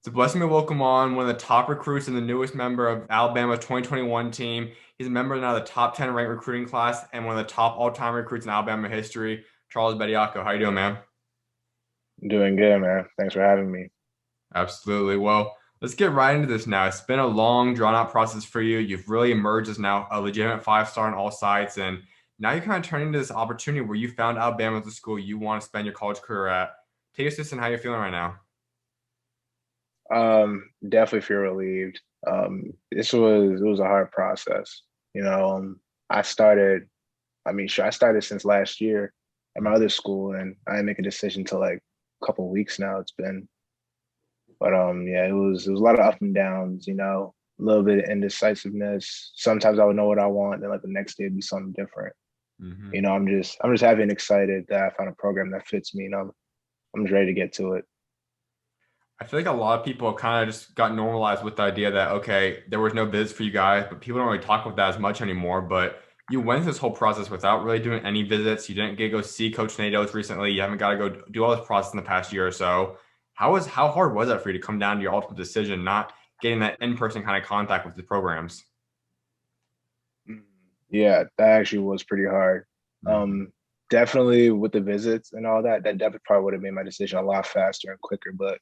It's a blessing to welcome on one of the top recruits and the newest member of Alabama's 2021 team. He's a member now of the top 10 ranked recruiting class and one of the top all-time recruits in Alabama history, Charles Bediako. How you doing, man? Doing good, man. Thanks for having me. Absolutely. Well, let's get right into this now. It's been a long, drawn-out process for you. You've really emerged as now a legitimate five-star on all sides, and now you're kind of turning into this opportunity where you found Alabama as the school you want to spend your college career at. Take us just in how you're feeling right now. Definitely feel relieved. It was a hard process. You know, I started, I started since last year at my other school, and I didn't make a decision till like a couple of weeks now. It's been, but yeah, it was a lot of up and downs. A little bit of indecisiveness. Sometimes I would know what I want, and like the next day it'd be something different. Mm-hmm. I'm just happy and excited that I found a program that fits me, and I'm just ready to get to it. I feel like a lot of people kind of just got normalized with the idea that, okay, there was no visits for you guys, but people don't really talk about that as much anymore. But you went through this whole process without really doing any visits. You didn't get to go see Coach Nate Oats recently. You haven't got to go do all this process in the past year or so. How hard was that for you to come down to your ultimate decision, not getting that in-person kind of contact with the programs? Mm. Yeah, that actually was pretty hard. Mm-hmm. Um, Definitely with the visits and all that, that definitely probably would have made my decision a lot faster and quicker. But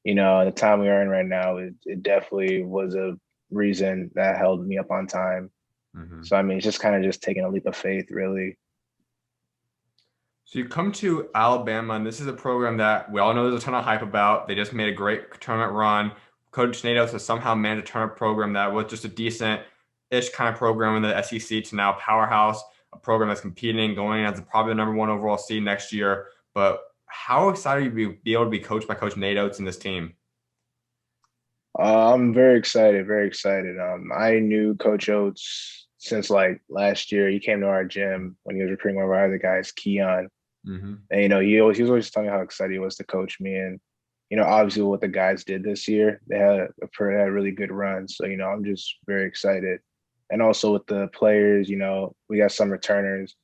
the time we are in right now, it definitely was a reason that held me up on time. Mm-hmm. So I mean, it's just kind of just taking a leap of faith, really. So you come to Alabama, and this is a program that we all know there's a ton of hype about. They just made a great tournament run. Coach Natos has somehow managed a tournament program that was just a decent-ish kind of program in the SEC to now powerhouse, a program that's competing, going in as probably the number one overall seed next year. But how excited are you to be able to be coached by Coach Natos and this team? I'm very excited, very excited. I knew Coach Oates since like last year. He came to our gym when he was recruiting one of our other guys, Keon. Mm-hmm. And he was always telling me how excited he was to coach me. And obviously what the guys did this year, they had a really good run. So I'm just very excited. And also with the players, we got some returners.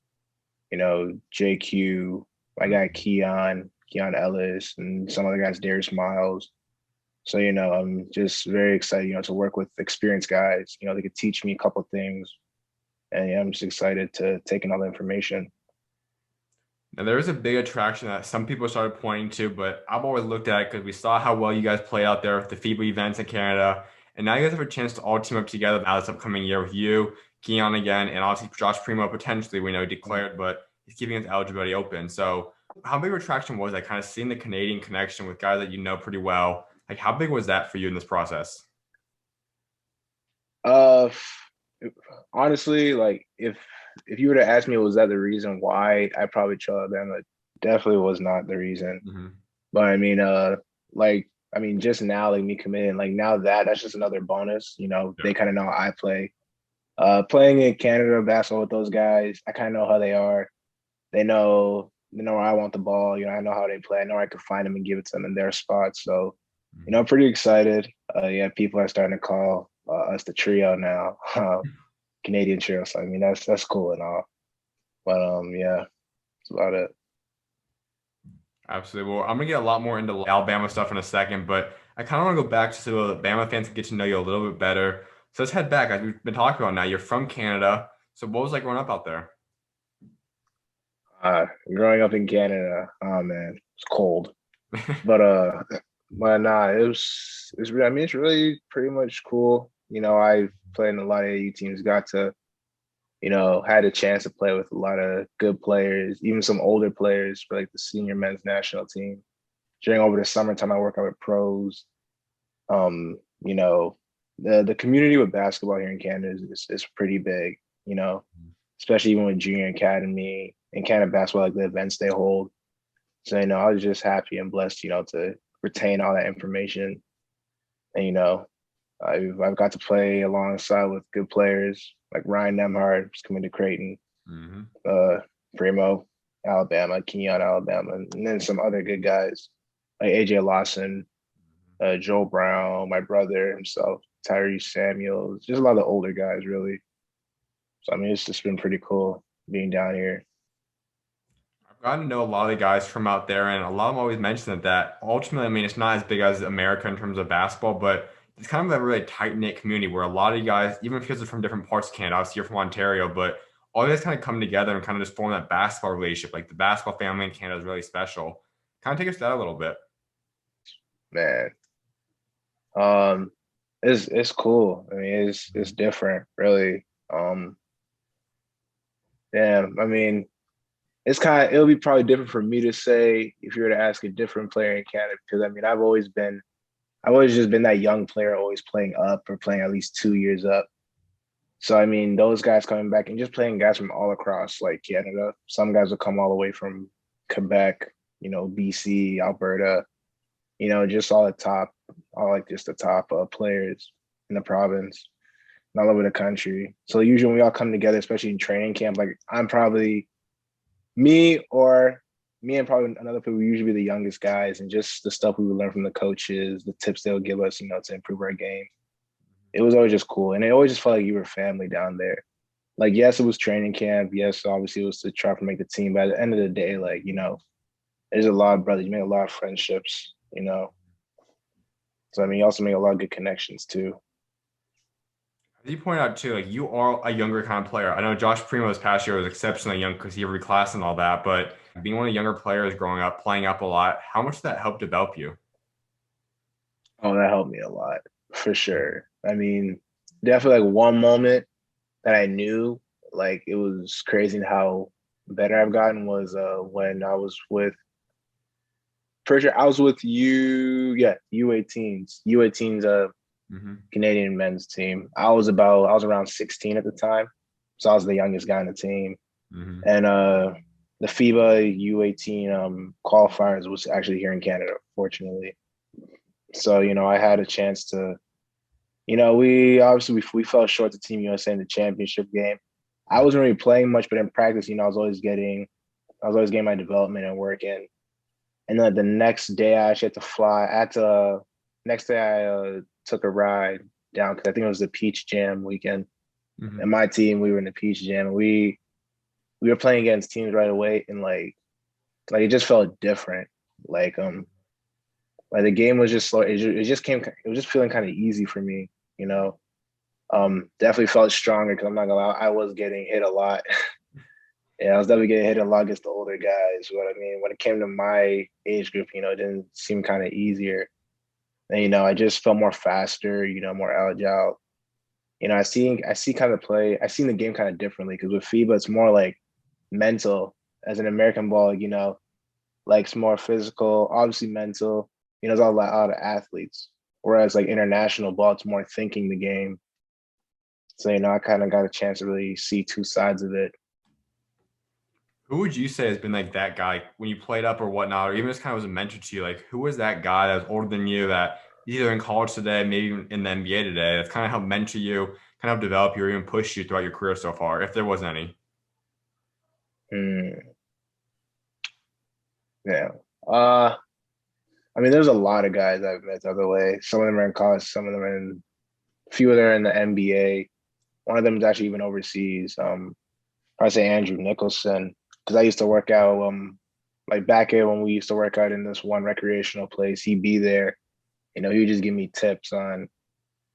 JQ, my guy Keon Ellis, and some other guys, Darius Miles. So I'm just very excited, to work with experienced guys. They could teach me a couple things, and yeah, I'm just excited to take in all the information. Now, there is a big attraction that some people started pointing to, but I've always looked at it because we saw how well you guys played out there with the FIBA events in Canada. And now you guys have a chance to all team up together now this upcoming year with you, Keon again, and obviously Josh Primo potentially, we know declared, but he's keeping his eligibility open. So, how big of a attraction was that kind of seeing the Canadian connection with guys that you know pretty well? Like, how big was that for you in this process? Uh, Honestly, like if you were to ask me, was that the reason why I probably chose Alabama? Definitely was not the reason. Hmm. But just now, like me committing, like now that's just another bonus. Yeah. They kind of know how I play. Playing in Canada basketball with those guys, I kind of know how they are. They know where I want the ball. I know how they play. I know I can find them and give it to them in their spots. So, I'm pretty excited. Yeah, people are starting to call us the trio now, Canadian trio. So I mean, that's cool and all. But yeah, that's about it. Absolutely. Well, I'm gonna get a lot more into Alabama stuff in a second, but I kind of want to go back so the Bama fans can get to know you a little bit better. So let's head back. As we've been talking about now, you're from Canada. So what was like growing up out there? Growing up in Canada, oh man, it's cold. But nah, it's really pretty much cool. I played in a lot of AU teams, got to, had a chance to play with a lot of good players, even some older players for like the senior men's national team. During over the summertime, I work out with pros. Um, you know, the community with basketball here in Canada is pretty big, especially even with junior academy and Canada basketball, like the events they hold. So, I was just happy and blessed, to retain all that information. And, I've got to play alongside with good players like Ryan Nemhard, who's coming to Creighton, Hmm. uh, Primo, Alabama, Kenyon, Alabama, and then some other good guys like AJ Lawson, Joel Brown, my brother himself, Tyrese Samuels, just a lot of older guys, really. So, I mean, it's just been pretty cool being down here. Gotten to know a lot of the guys from out there, and a lot of them always mention that ultimately, I mean, it's not as big as America in terms of basketball, but it's kind of a really tight-knit community where a lot of you guys, even because they're from different parts of Canada, obviously you're from Ontario, but all you guys kind of come together and kind of just form that basketball relationship. Like the basketball family in Canada is really special. Kind of take us to that a little bit. Man. Um, it's cool. I mean, it's different, really. Um, Damn. I mean, it'll be probably different for me to say if you were to ask a different player in Canada because I mean I've always just been that young player, always playing up or playing at least 2 years up. So I mean, those guys coming back and just playing guys from all across like Canada. Some guys will come all the way from Quebec, BC, Alberta, just all the top, all like just the top players in the province and all over the country. So usually when we all come together, especially in training camp, like I'm probably me or me and probably another people, we usually be the youngest guys, and just the stuff we would learn from the coaches, the tips they'll give us, to improve our game. It was always just cool. And it always just felt like you were family down there. Like, yes, it was training camp. Yes, obviously it was to try to make the team. But at the end of the day, like, there's a lot of brothers. You make a lot of friendships. So, I mean, you also make a lot of good connections too. As you point out too, like you are a younger kind of player. I know Josh Primo this past year was exceptionally young because he reclassed and all that, but being one of the younger players growing up, playing up a lot, how much did that help develop you? Oh, that helped me a lot for sure. I mean, definitely like one moment that I knew like it was crazy how better I've gotten was when I was with pretty sure I was with U18s. U18s Hmm. Canadian men's team. I was around 16 at the time. So I was the youngest guy on the team. Hmm. And the FIBA U18 qualifiers was actually here in Canada, fortunately. So, I had a chance to, we obviously we fell short to Team USA in the championship game. I wasn't really playing much, but in practice, I was always getting my development and work in. And then the next day I actually had to fly. Next day I took a ride down because I think it was the Peach Jam weekend. And Hmm. my team, we were in the Peach Jam, and we were playing against teams right away, and like it just felt different. Like like the game was just slow. It was just feeling kind of easy for me, you know. Definitely felt stronger because I'm not gonna lie, I was getting hit a lot. Yeah, I was definitely getting hit a lot against the older guys. What I mean, when it came to my age group, it didn't seem kind of easier. And I just felt more faster, more agile. I see kind of play. I seen the game kind of differently because with FIBA, it's more like mental. As an American ball, like it's more physical, obviously mental. It's all a lot of athletes. Whereas like international ball, it's more thinking the game. So I kind of got a chance to really see two sides of it. Who would you say has been like that guy when you played up or whatnot, or even just kind of was a mentor to you? Like, who was that guy that was older than you that either in college today, maybe even in the NBA today, that's kind of helped mentor you, kind of develop you, or even push you throughout your career so far, if there was any? Hmm. Yeah. Uh, I mean, there's a lot of guys I've met the other way. Some of them are in college, some of them are in a few of them are in the NBA. One of them is actually even overseas. I say Andrew Nicholson because I used to work out like back here when we used to work out in this one recreational place. He'd be there. He would just give me tips on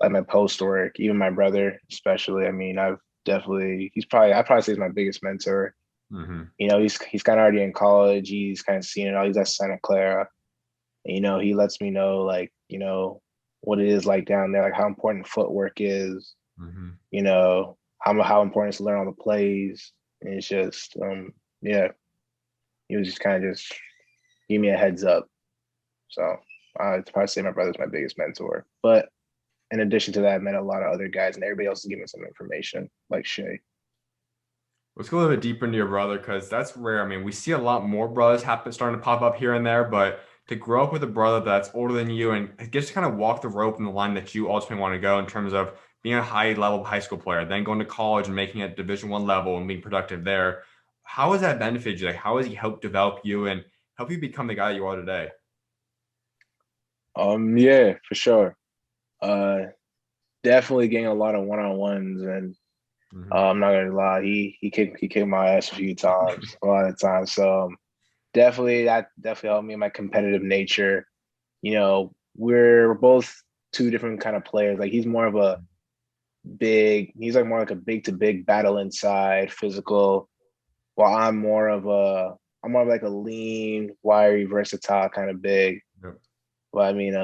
like my post work. Even my brother, especially. I mean, I'd probably say he's my biggest mentor. Hmm. He's kind of already in college. He's kind of seen it all. He's at Santa Clara. And, he lets me know like, what it is like down there, like how important footwork is, Hmm. how important it's to learn all the plays. And it's just yeah, he was just kind of just give me a heads up. So I'd probably say my brother's my biggest mentor. But in addition to that, I met a lot of other guys and everybody else is giving me some information, like Shay. Let's go a little bit deeper into your brother because that's rare. I mean, we see a lot more brothers happen starting to pop up here and there, but to grow up with a brother that's older than you and gets to kind of walk the rope in the line that you ultimately want to go in terms of being a high level high school player, then going to college and making it Division 1 level and being productive there. How has that benefited you? Like, how has he helped develop you and help you become the guy you are today? Yeah, for sure. Uh, Definitely getting a lot of one-on-ones, and Hmm. I'm not gonna lie, he kicked my ass a few times, a lot of times. So definitely that definitely helped me in my competitive nature. We're both two different kind of players. Like he's like more like a big to big battle inside, physical, while I'm more of like a lean, wiry, versatile kind of big. Yep. But I mean,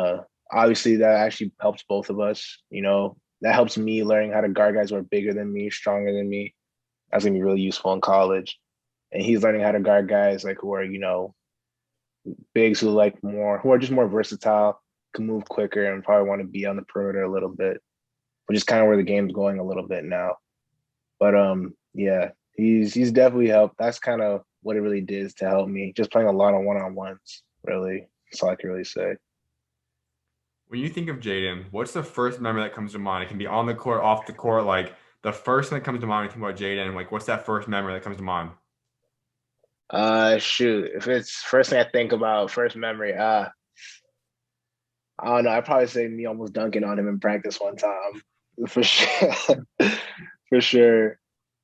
obviously that actually helps both of us. That helps me learning how to guard guys who are bigger than me, stronger than me. That's gonna be really useful in college. And he's learning how to guard guys like who are, bigs who are just more versatile, can move quicker, and probably want to be on the perimeter a little bit, which is kind of where the game's going a little bit now. But yeah, he's definitely helped. That's kind of what it really did to help me. Just playing a lot of one-on-ones, really. That's all I can really say. When you think of Jaden, what's the first memory that comes to mind? It can be on the court, off the court. Like the first thing that comes to mind when you think about Jaden, like what's that first memory that comes to mind? Shoot, if it's first thing I think about, first memory, I don't know. I'd probably say me almost dunking on him in practice one time, for sure, for sure.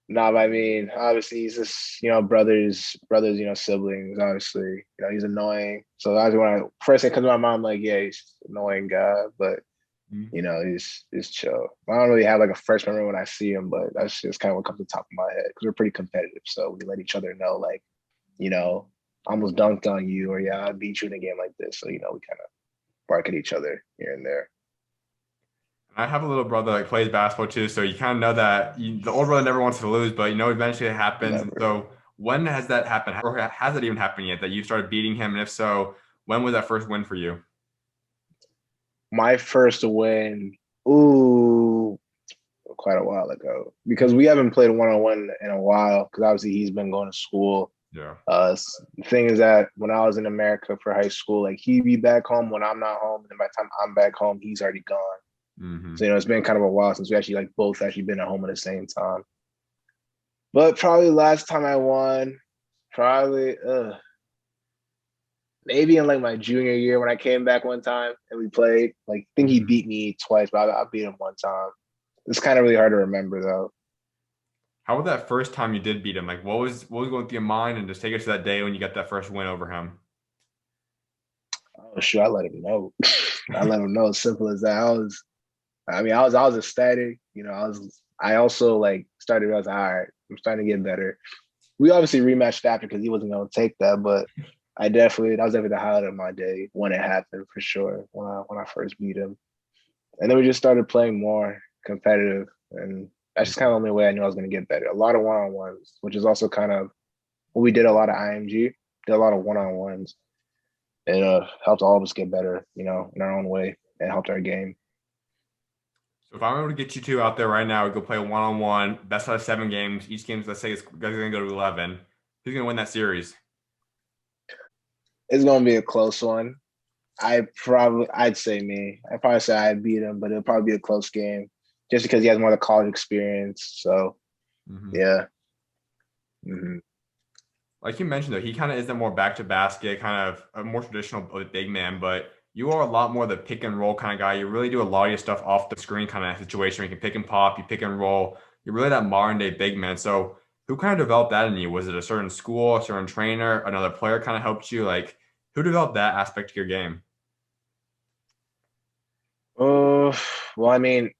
No, but I mean, obviously he's just, brothers, siblings, obviously. He's annoying. So that's when first thing comes to my mind, I'm like, yeah, he's just an annoying guy, but Mhm. he's chill. I don't really have like a first memory when I see him, but that's just kind of what comes to the top of my head because we're pretty competitive. So we let each other know, like, you know, I almost dunked on you, or yeah, I beat you in a game like this. So, we kind of bark at each other here and there. I have a little brother that plays basketball too, so you kind of know that the older brother never wants to lose, but eventually it happens. And Never. so when has that happened, or has it even happened yet that you started beating him? And if so, when was that first win for you? My first win, ooh, quite a while ago because we haven't played one on one in a while because obviously he's been going to school. Yeah. The thing is that when I was in America for high school, like he'd be back home when I'm not home, and then by the time I'm back home, he's already gone. Hmm. So it's been kind of a while since we actually like both actually been at home at the same time. But probably last time I won, probably maybe in like my junior year when I came back one time and we played. Like I think he Hmm. beat me twice, but I beat him one time. It's kind of really hard to remember though. How was that first time you did beat him? Like what was going through your mind? And just take us to that day when you got that first win over him. Oh sure, I let him know. I let him know. As simple as that. I was ecstatic. I also like started realizing, all right, I'm starting to get better. We obviously rematched after because he wasn't going to take that, but that was definitely the highlight of my day when it happened for sure. When I first beat him, and then we just started playing more competitive, and that's just kind of the only way I knew I was going to get better. A lot of one on ones, which is also kind of what we did. A lot of IMG, did a lot of one on ones, and helped all of us get better, in our own way, and helped our game. So if I'm able to get you two out there right now, we go play a one-on-one, best out of 7 games. Each game, let's say, is going to go to 11. Who's going to win that series? It's going to be a close one. I'd say me. I'd probably say I'd beat him, but it'll probably be a close game just because he has more of the college experience. So Hmm. yeah. Mm-hmm. Like you mentioned, though, he kind of is the more back to basket, kind of a more traditional big man, but you are a lot more the pick and roll kind of guy. You really do a lot of your stuff off the screen kind of situation where you can pick and pop, you pick and roll. You're really that modern day big man. So who kind of developed that in you? Was it a certain school, a certain trainer, another player kind of helped you? Like who developed that aspect of your game? Oh, well, I mean,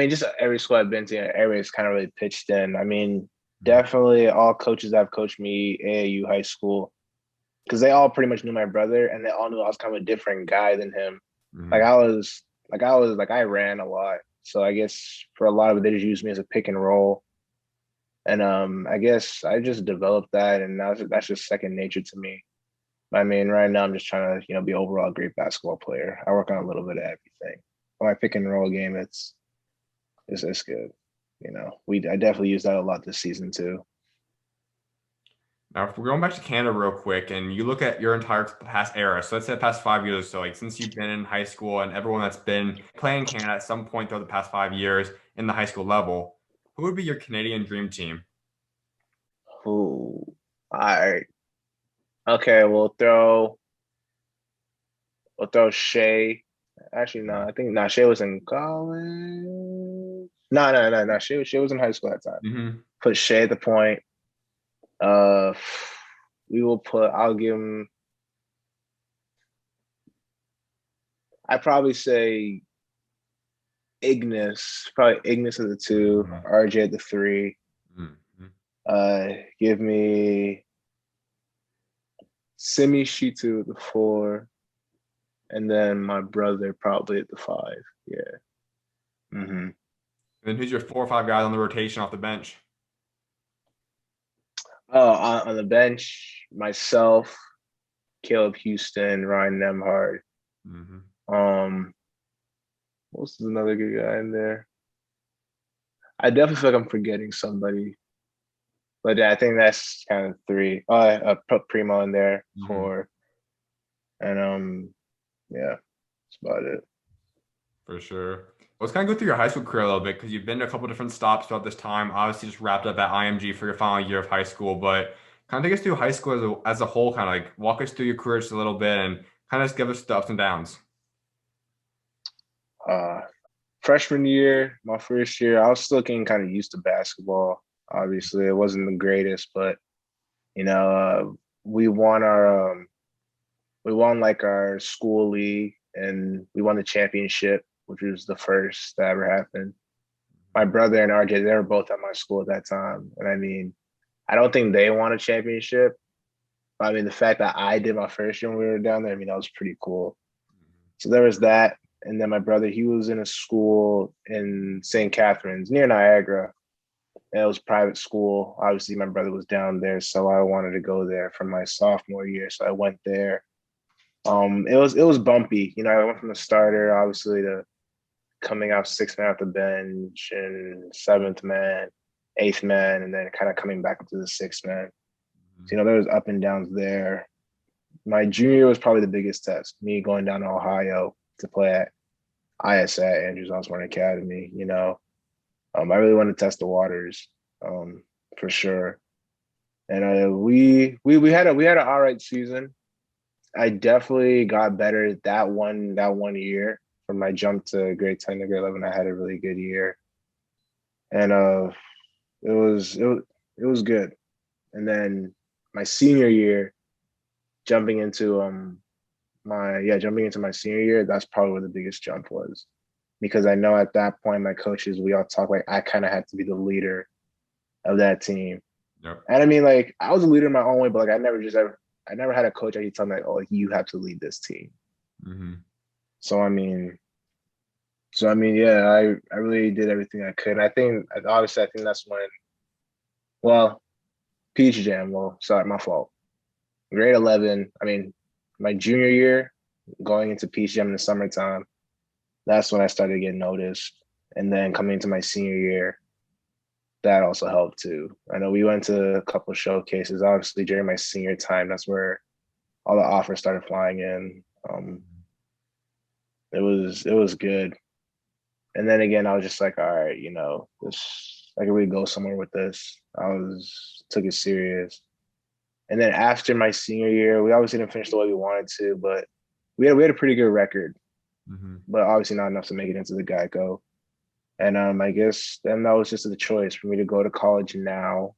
just every school I've been to, everybody's kind of really pitched in. I mean, Mhm. definitely all coaches that have coached me AAU high school because they all pretty much knew my brother and they all knew I was kind of a different guy than him. Like Mhm. I ran a lot. So I guess for a lot of it, they just used me as a pick and roll. And I guess I just developed that, and that's just second nature to me. I mean, right now I'm just trying to, be overall a great basketball player. I work on a little bit of everything. For my pick and roll game, it's good. I definitely use that a lot this season too. Now, if we're going back to Canada real quick, and you look at your entire past era, so let's say the past 5 years or so, like since you've been in high school and everyone that's been playing Canada at some point throughout the past 5 years in the high school level, who would be your Canadian dream team? Ooh, all right. Okay, we'll throw Shea. Actually, no, I think no, Shea was in college. No, no, no, no. Shea was in high school at that time. Mm-hmm. Put Shea at the point. Uh, I'll give him, I'd probably say probably Ignis at the 2, Mhm. RJ at the 3. Mhm. Give me Simi Shitu at the 4, and then my brother probably at the 5. Yeah. Mm-hmm. And then who's your 4 or 5 guys on the rotation off the bench? Oh, on the bench, myself, Caleb Houstan, Ryan Nemhard. Hmm. Um, what's another good guy in there? I definitely feel like I'm forgetting somebody, but yeah, I think that's kind of 3. Oh, I put Primo in there, Hmm. 4, and yeah, that's about it. For sure. Let's kind of go through your high school career a little bit because you've been to a couple different stops throughout this time. Obviously, just wrapped up at IMG for your final year of high school, but kind of take us through high school as a whole, kind of like walk us through your career just a little bit and kind of just give us the ups and downs. Uh, Freshman year, my first year, I was still getting kind of used to basketball. Obviously, it wasn't the greatest, but you know, we won our we won like our school league, and we won the championship, which was the first that ever happened. My brother and RJ, they were both at my school at that time, and I mean, I don't think they won a championship. But I mean, the fact that I did my first year when we were down there, I mean, that was pretty cool. So there was that. And then my brother, he was in a school in St. Catharines near Niagara. And it was private school. Obviously, my brother was down there, so I wanted to go there for my sophomore year. So I went there. It was bumpy. You know, I went from the starter, obviously, to coming out 6th man off the bench and 7th man, 8th man, and then kind of coming back up to the 6th man. So, you know, there was up and downs there. My junior year was probably the biggest test. Me going down to Ohio to play at ISA, Andrews Osborne Academy. You know, I really wanted to test the waters, for sure. And we had an all right season. I definitely got better that one year. From my jump to grade 10 to grade 11, I had a really good year, and it was good. And then my senior year, jumping into jumping into my senior year, that's probably where the biggest jump was, because I know at that point my coaches, we all talk like I kind of had to be the leader of that team. Yep. And I mean, like, I was a leader in my own way, but like I never had a coach that you tell me like, oh, like, you have to lead this team. Hmm. So I mean, yeah, I really did everything I could. And I think obviously I think that's when, well, Peach Jam. Well, sorry, my fault. Grade 11. I mean, my junior year, going into Peach Jam in the summertime, that's when I started getting noticed. And then coming into my senior year, that also helped too. I know we went to a couple of showcases. Obviously, during my senior time, that's where all the offers started flying in. It was good. And then again, I was just like, all right, you know, this I can really go somewhere with this. I was took it serious. And then after my senior year, we obviously didn't finish the way we wanted to, but we had a pretty good record, Hmm. but obviously not enough to make it into the Geico. And I guess then that was just the choice for me to go to college now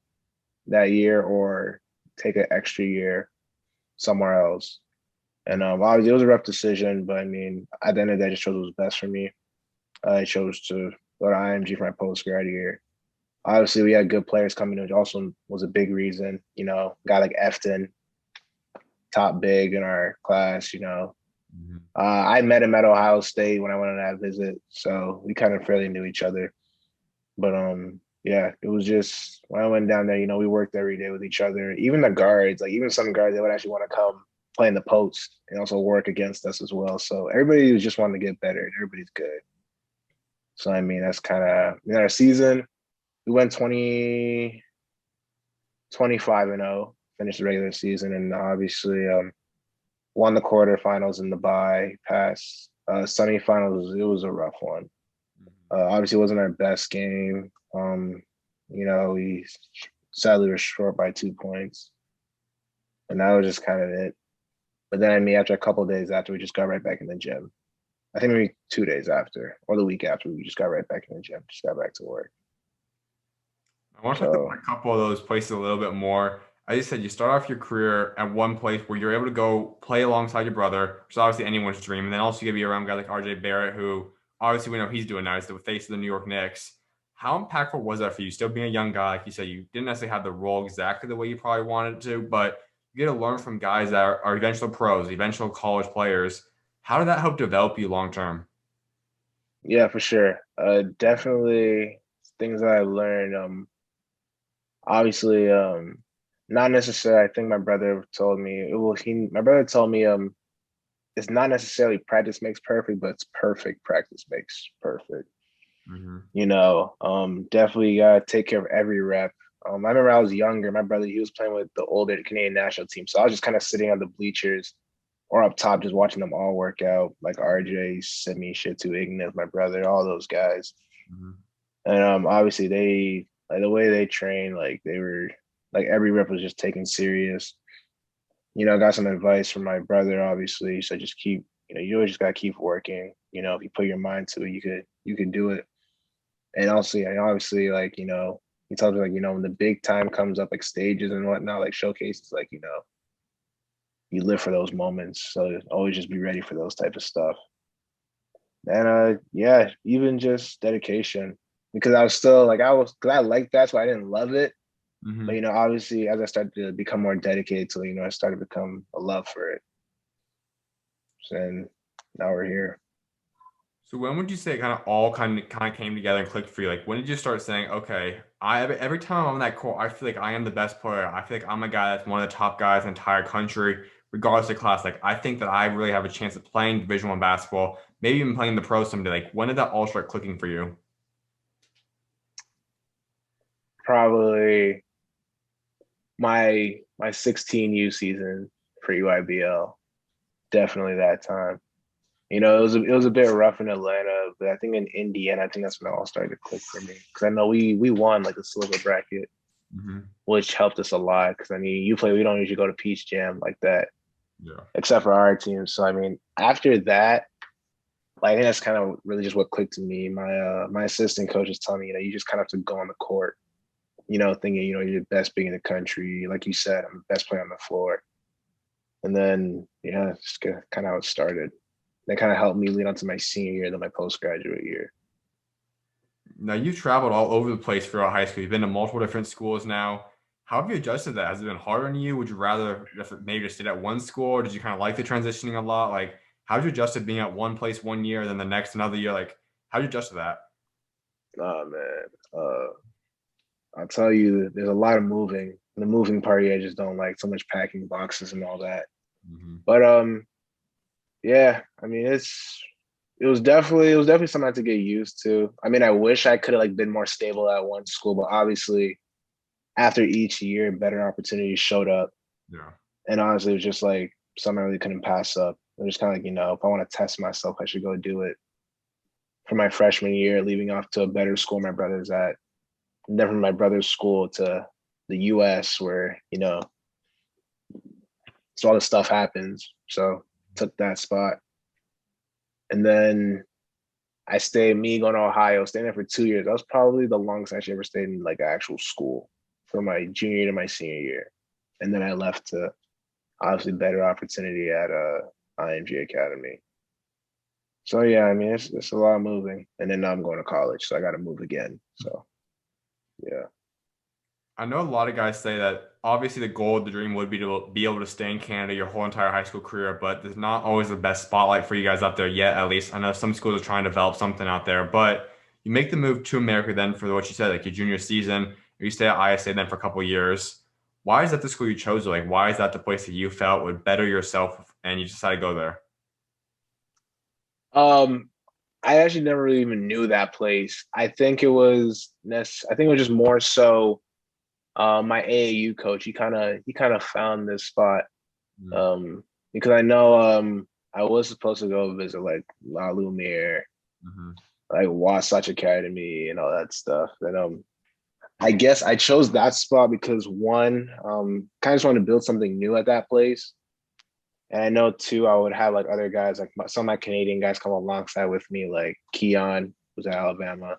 that year or take an extra year somewhere else. And obviously it was a rough decision, but I mean, at the end of the day, I just chose what was best for me. I chose to go to IMG for my post-grad year. Obviously, we had good players coming in, which also was a big reason. You know, a guy like Efton, top big in our class. You know, Hmm. I met him at Ohio State when I went on that visit, so we kind of fairly knew each other. But yeah, it was just when I went down there, you know, we worked every day with each other. Even the guards, like even some guards, they would actually want to come play in the post and also work against us as well. So everybody was just wanting to get better, and everybody's good. So I mean, that's kind of our season. We went 25-0, finished the regular season, and obviously won the quarterfinals in the bye pass. Semifinals, it was a rough one. Obviously, it wasn't our best game. You know, we sadly were short by 2 points, and that was just kind of it. But then, I mean, after a couple days after, we just got right back in the gym. I think maybe 2 days after, or the week after, we just got right back in the gym, just got back to work. I want to talk So, about a couple of those places a little bit more. I just said you start off your career at one place where you're able to go play alongside your brother, which is obviously anyone's dream, and then also you get to be around guys like RJ Barrett, who obviously we know he's doing now. He's the face of the New York Knicks. How impactful was that for you? Still being a young guy, like you said, you didn't necessarily have the role exactly the way you probably wanted to, but you get to learn from guys that are eventual pros, eventual college players. How did that help develop you long term? Yeah, for sure. Definitely things that I learned. Obviously, not necessarily. I think my brother told me. Well, my brother told me, it's not necessarily practice makes perfect, but it's perfect practice makes perfect. Hmm. Definitely gotta take care of every rep. I remember I was younger. My brother, he was playing with the older Canadian national team, so I was just kind of sitting on the bleachers or up top, just watching them all work out, like RJ, Simi, Shitu, Ignace, my brother, all those guys. Hmm. And obviously they like the way they train, like they were like every rep was just taken serious. I got some advice from my brother, obviously. So just keep, you always just gotta keep working. If you put your mind to it, you could do it. And also, yeah, obviously, like, he tells me like, when the big time comes up, like stages and whatnot, like showcases, like, you live for those moments. So always just be ready for those type of stuff. And yeah, even just dedication. Because I was still like because I liked that, so I didn't love it. But Hmm. obviously as I started to become more dedicated to it, I started to become a love for it. And now we're here. So when would you say it kind of all kind of came together and clicked for you? Like when did you start saying, okay, every time I'm on that court, I feel like I am the best player. I feel like I'm a guy that's one of the top guys in the entire country, regardless of class. Like I think that I really have a chance of playing Division One basketball, maybe even playing the pro someday. Like when did that all start clicking for you? Probably my 16U season for UIBL. Definitely that time. It was a bit rough in Atlanta, but I think in Indiana, I think that's when it all started to click for me. Because I know we won like the silver bracket, Hmm. which helped us a lot. Because I mean, we don't usually go to Peach Jam like that, Yeah. except for our team. So I mean, after that, like I think that's kind of really just what clicked to me. My assistant coach was telling me, you just kind of have to go on the court, thinking, you're the best being in the country. Like you said, I'm the best player on the floor. And then yeah, it's kind of how it started. That kind of helped me lead on to my senior year, then my postgraduate year. Now you've traveled all over the place throughout high school. You've been to multiple different schools now. How have you adjusted to that? Has it been harder on you? Would you rather maybe just stay at one school, or did you kind of like the transitioning a lot? Like, how did you adjust to being at one place one year, then the next another year? Like, how did you adjust to that? Oh man, I'll tell you, there's a lot of moving. The moving party, I just don't like so much packing boxes and all that. Hmm. But yeah, I mean, it was definitely something I had to get used to. I mean, I wish I could have like been more stable at one school, but obviously after each year, better opportunities showed up. Yeah. And honestly, it was just like something I really couldn't pass up. It was kind of like, if I want to test myself, I should go do it for my freshman year, leaving off to a better school my brother's at. And then from my brother's school to the US where, so all this stuff happens. So took that spot. And then me going to Ohio, staying there for 2 years. That was probably the longest I actually ever stayed in like actual school from my junior year to my senior year. And then I left to obviously better opportunity at IMG Academy. So yeah, I mean it's a lot of moving. And then now I'm going to college, so I gotta move again. So yeah. I know a lot of guys say that obviously the goal of the dream would be to be able to stay in Canada your whole entire high school career, but there's not always the best spotlight for you guys out there yet, at least. I know some schools are trying to develop something out there, but you make the move to America then for what you said, like your junior season, or you stay at ISA then for a couple of years. Why is that the school you chose? Like, why is that the place that you felt would better yourself and you decided to go there? Um I actually never really even knew that place. I think it was just more so my AAU coach. He kind of found this spot. Mm. Um because I know I was supposed to go visit like La Lumiere, Hmm. like Wasatch Academy and all that stuff. And I guess I chose that spot because one, kind of just wanted to build something new at that place. And I know too, I would have like other guys, like some of my Canadian guys come alongside with me, like Keon, who's at Alabama.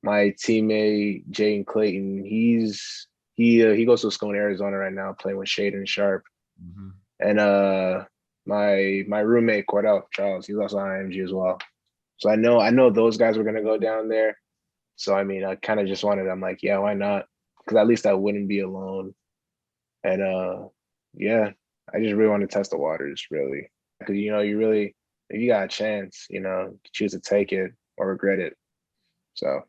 My teammate, Jaden Clayton, he's He goes to school in Arizona right now, playing with Shaden Sharp. Mhm. And my roommate Cordell Charles, he's also on IMG as well. So I know those guys were gonna go down there. So I mean, I kind of just wanted. I'm like, yeah, why not? Because at least I wouldn't be alone. And yeah, I just really want to test the waters, really. Because you really, if you got a chance, you choose to take it or regret it. So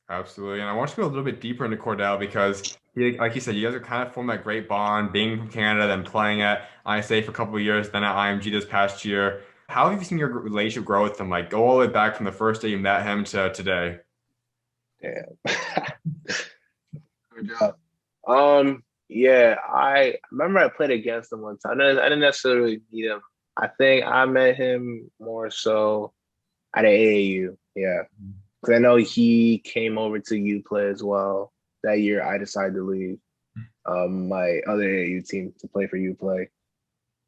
Absolutely. And I want you to go a little bit deeper into Cordell because, like you said, you guys are kind of forming that great bond, being from Canada, then playing at ISA for a couple of years, then at IMG this past year. How have you seen your relationship grow with him? Like, go all the way back from the first day you met him to today. damn, good job. Yeah, I remember I played against him one time. I didn't necessarily meet him. I think I met him more so at AAU. Yeah, because I know he came over to U play as well. That year, I decided to leave my other AAU team to play for U play.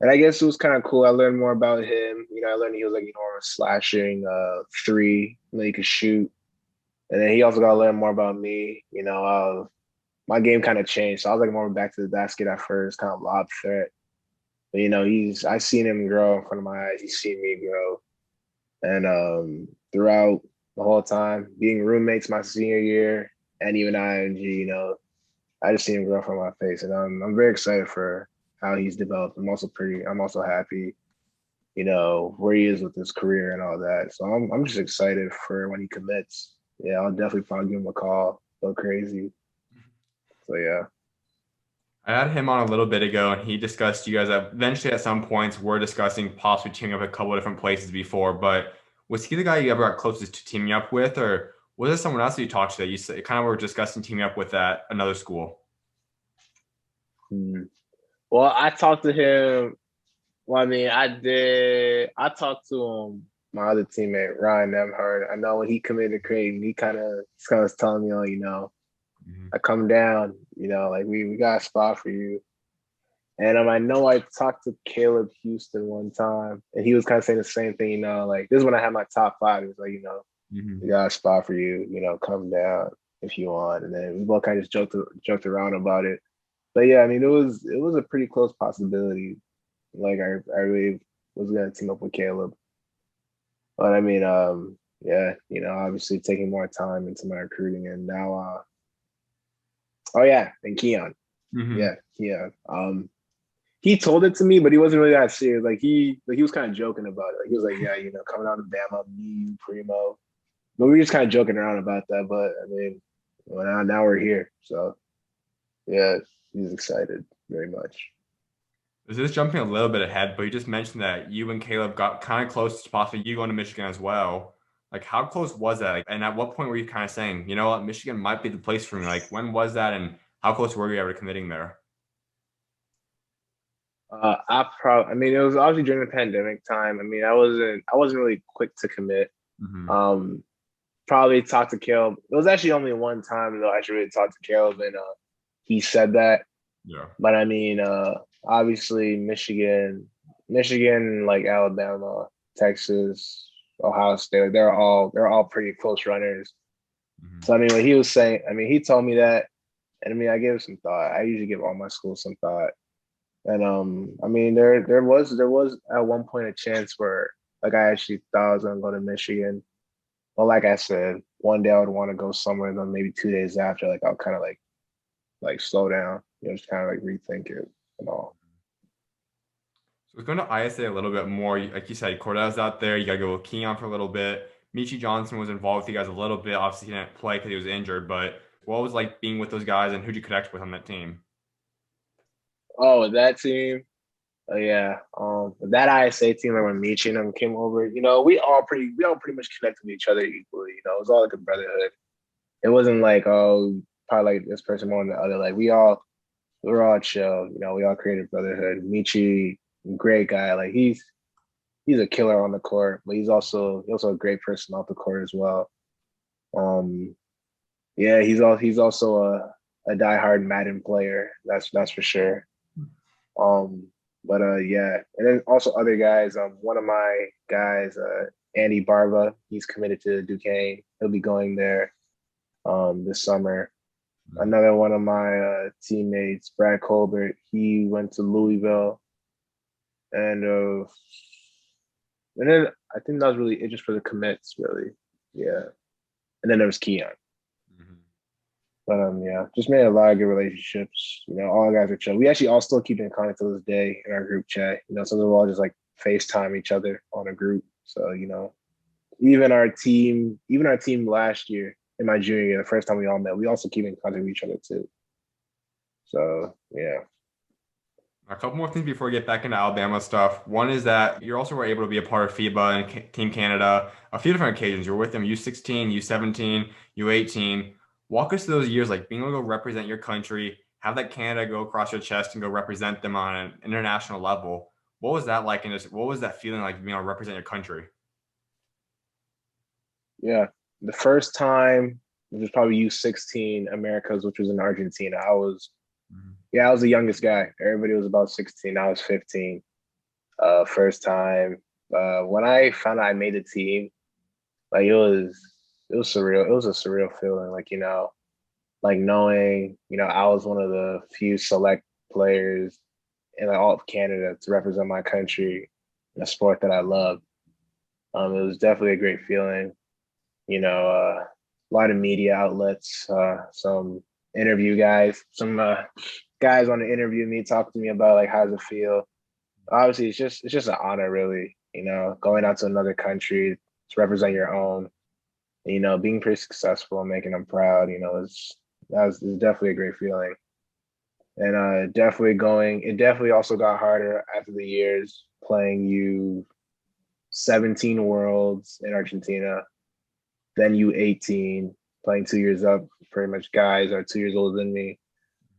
And I guess it was kind of cool. I learned more about him. I learned he was like, a slashing three, he could shoot. And then he also got to learn more about me. My game kind of changed. So I was like more back to the basket at first, kind of lob threat. But I seen him grow in front of my eyes. He's seen me grow. And throughout the whole time, being roommates my senior year and even IMG, I just seen him grow from my face. And I'm very excited for how he's developed. I'm also happy, where he is with his career and all that. So I'm just excited for when he commits. Yeah, I'll definitely probably give him a call. Go crazy. So yeah. I had him on a little bit ago, and he discussed you guys eventually at some points were discussing possibly teaming up a couple of different places before. But was he the guy you ever got closest to teaming up with, or was there someone else that you talked to that you kind of were discussing teaming up with at another school? Hmm. Well, I talked to him. Well, I mean, I did. I talked to my other teammate Ryan Nemhard. I know when he committed to Creighton, he kind of was telling me, oh, Mhm. I come down, like we got a spot for you. And I know I talked to Caleb Houstan one time, and he was kind of saying the same thing. Like this is when I had my top five. He was like, we Mhm. got a spot for you. Come down if you want. And then we both kind of just joked around about it. But yeah, I mean, it was a pretty close possibility. Like I really was gonna team up with Caleb, but I mean, yeah, obviously taking more time into my recruiting, and now, oh yeah, and Keon, Mhm. yeah, Keon. He told it to me, but he wasn't really that serious. Like he was kind of joking about it. Like he was like, yeah, coming out of Bama, me, you, Primo. But we were just kind of joking around about that. But I mean, well, now we're here, so yeah, he's excited very much. This is jumping a little bit ahead, but you just mentioned that you and Caleb got kind of close to possibly you going to Michigan as well. Like, how close was that? Like, and at what point were you kind of saying, you know what, Michigan might be the place for me? Like, when was that, and how close were you ever committing there? I mean, it was obviously during the pandemic time. I mean, I wasn't really quick to commit. Hmm. Um, Probably talked to Caleb. It was actually only one time though I actually really talked to Caleb, and he said that. Yeah. But I mean, obviously Michigan, like Alabama, Texas, Ohio State, they're all pretty close runners. Hmm. So I mean, what he was saying, I mean, he told me that, and I mean, I gave it some thought. I usually give all my schools some thought, and I mean, there was at one point a chance where like I actually thought I was gonna go to Michigan. But like I said, one day I would want to go somewhere, and then maybe 2 days after, like I'll kind of like slow down, just kind of like rethink it and all. So going to ISA a little bit more, like you said, Cordell's out there. You got to go with Keon for a little bit. Michi Johnson was involved with you guys a little bit. Obviously, he didn't play because he was injured. But what was like being with those guys, and who'd you connect with on that team? Oh, that team. Oh yeah. That ISA team like when Michi and them came over, we all pretty much connected with each other equally. It was all like a brotherhood. It wasn't like, oh, probably like this person more than the other. Like we were all chill. We all created brotherhood. Michi, great guy. Like he's a killer on the court, but he's also a great person off the court as well. Um, yeah, he's also a diehard Madden player. That's for sure. Um, but yeah, and then also other guys. One of my guys, Andy Barba, he's committed to Duquesne. He'll be going there this summer. Another one of my teammates, Brad Colbert, he went to Louisville, and and then I think that was really it just for the commits, really. Yeah, and then there was Keon. Mhm. But yeah, just made a lot of good relationships. All the guys are chill. We actually all still keep in contact to this day in our group chat. So we'll all just like FaceTime each other on a group. So, even our team last year in my junior year, the first time we all met, we also keep in contact with each other too. So yeah. A couple more things before we get back into Alabama stuff. One is that you also were able to be a part of FIBA and Team Canada a few different occasions. You were with them U16, U17, U18. Walk us through those years, like being able to go represent your country, have that Canada go across your chest and go represent them on an international level. What was that like? And just what was that feeling like being able to represent your country? Yeah. The first time, which was probably U16 Americas, which was in Argentina. I was the youngest guy. Everybody was about 16. I was 15. First time. When I found out I made the team, like it was surreal. It was a surreal feeling, like knowing, I was one of the few select players in all of Canada to represent my country in a sport that I love. It was definitely a great feeling. A lot of media outlets, some interview guys, some guys want to interview me, talk to me about like how does it feel. Obviously, it's just an honor, really. Going out to another country to represent your own. Being pretty successful and making them proud. Is definitely a great feeling. And it definitely also got harder after the years playing you 17 worlds in Argentina, then you 18, playing 2 years up, pretty much guys are 2 years older than me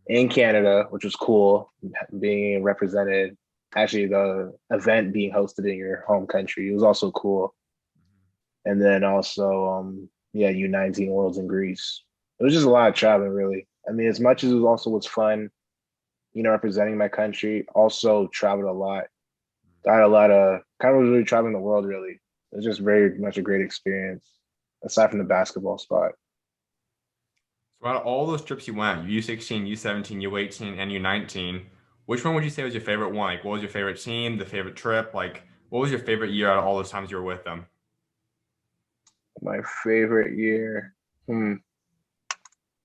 in Canada, which was cool, being represented. Actually, the event being hosted in your home country, it was also cool. And then also, yeah, U19 Worlds in Greece. It was just a lot of traveling, really. I mean, as much as it was also was fun, representing my country, also traveled a lot. Got a lot of kind of was really traveling the world, really. It was just very much a great experience, aside from the basketball spot. So out of all those trips you went, U16, U17, U18, and U19, which one would you say was your favorite one? Like, what was your favorite team, the favorite trip? Like, what was your favorite year out of all those times you were with them? My favorite year.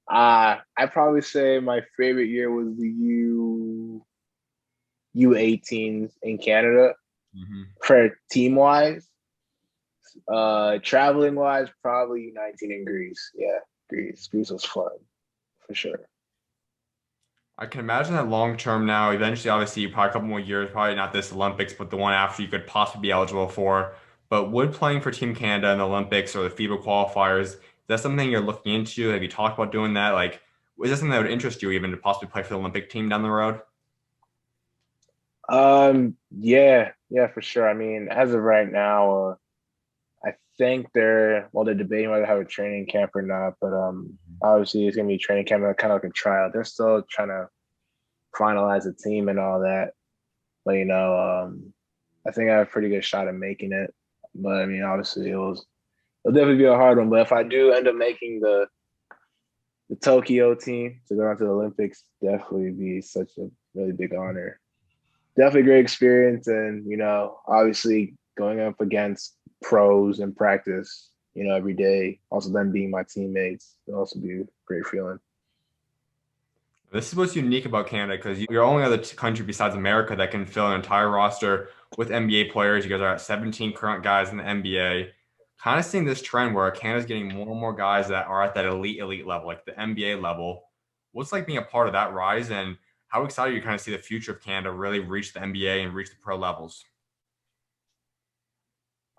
I'd probably say my favorite year was the U18s in Canada Hmm. for team wise. Traveling wise, probably U19 in Greece. Yeah, Greece. Greece was fun for sure. I can imagine that long term now, eventually, obviously, probably a couple more years, probably not this Olympics, but the one after you could possibly be eligible for. But would playing for Team Canada in the Olympics or the FIBA qualifiers, is that something you're looking into? Have you talked about doing that? Like, is that something that would interest you even to possibly play for the Olympic team down the road? Yeah, for sure. I mean, as of right now, I think they're debating whether to have a training camp or not, but obviously it's gonna be training camp, kind of like a trial. They're still trying to finalize the team and all that, but I think I have a pretty good shot at making it. But I mean, obviously it'll definitely be a hard one. But if I do end up making the Tokyo team to go on to the Olympics, definitely be such a really big honor. Definitely a great experience, and obviously going up against pros in practice, every day. Also, them being my teammates, it'll also be a great feeling. This is what's unique about Canada because you're only other country besides America that can fill an entire roster with NBA players. You guys are at 17 current guys in the NBA. Kind of seeing this trend where Canada's getting more and more guys that are at that elite level, like the NBA level. What's like being a part of that rise, and how excited are you kind of see the future of Canada really reach the NBA and reach the pro levels?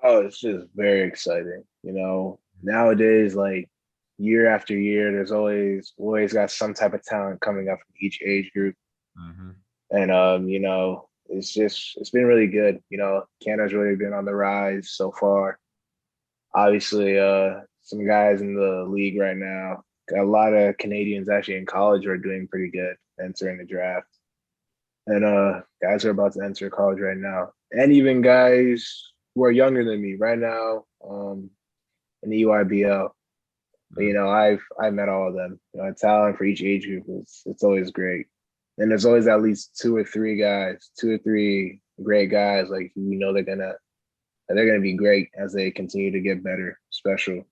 Oh, it's just very exciting. Nowadays, like year after year, there's always got some type of talent coming up from each age group, Hmm. and it's been really good. Canada's really been on the rise so far. Obviously, some guys in the league right now. Got a lot of Canadians actually in college are doing pretty good entering the draft. And guys are about to enter college right now. And even guys who are younger than me right now, in the EYBL. But, I met all of them. Talent for each age group it's always great, and there's always at least two or three great guys like they're gonna be great as they continue to get better, special.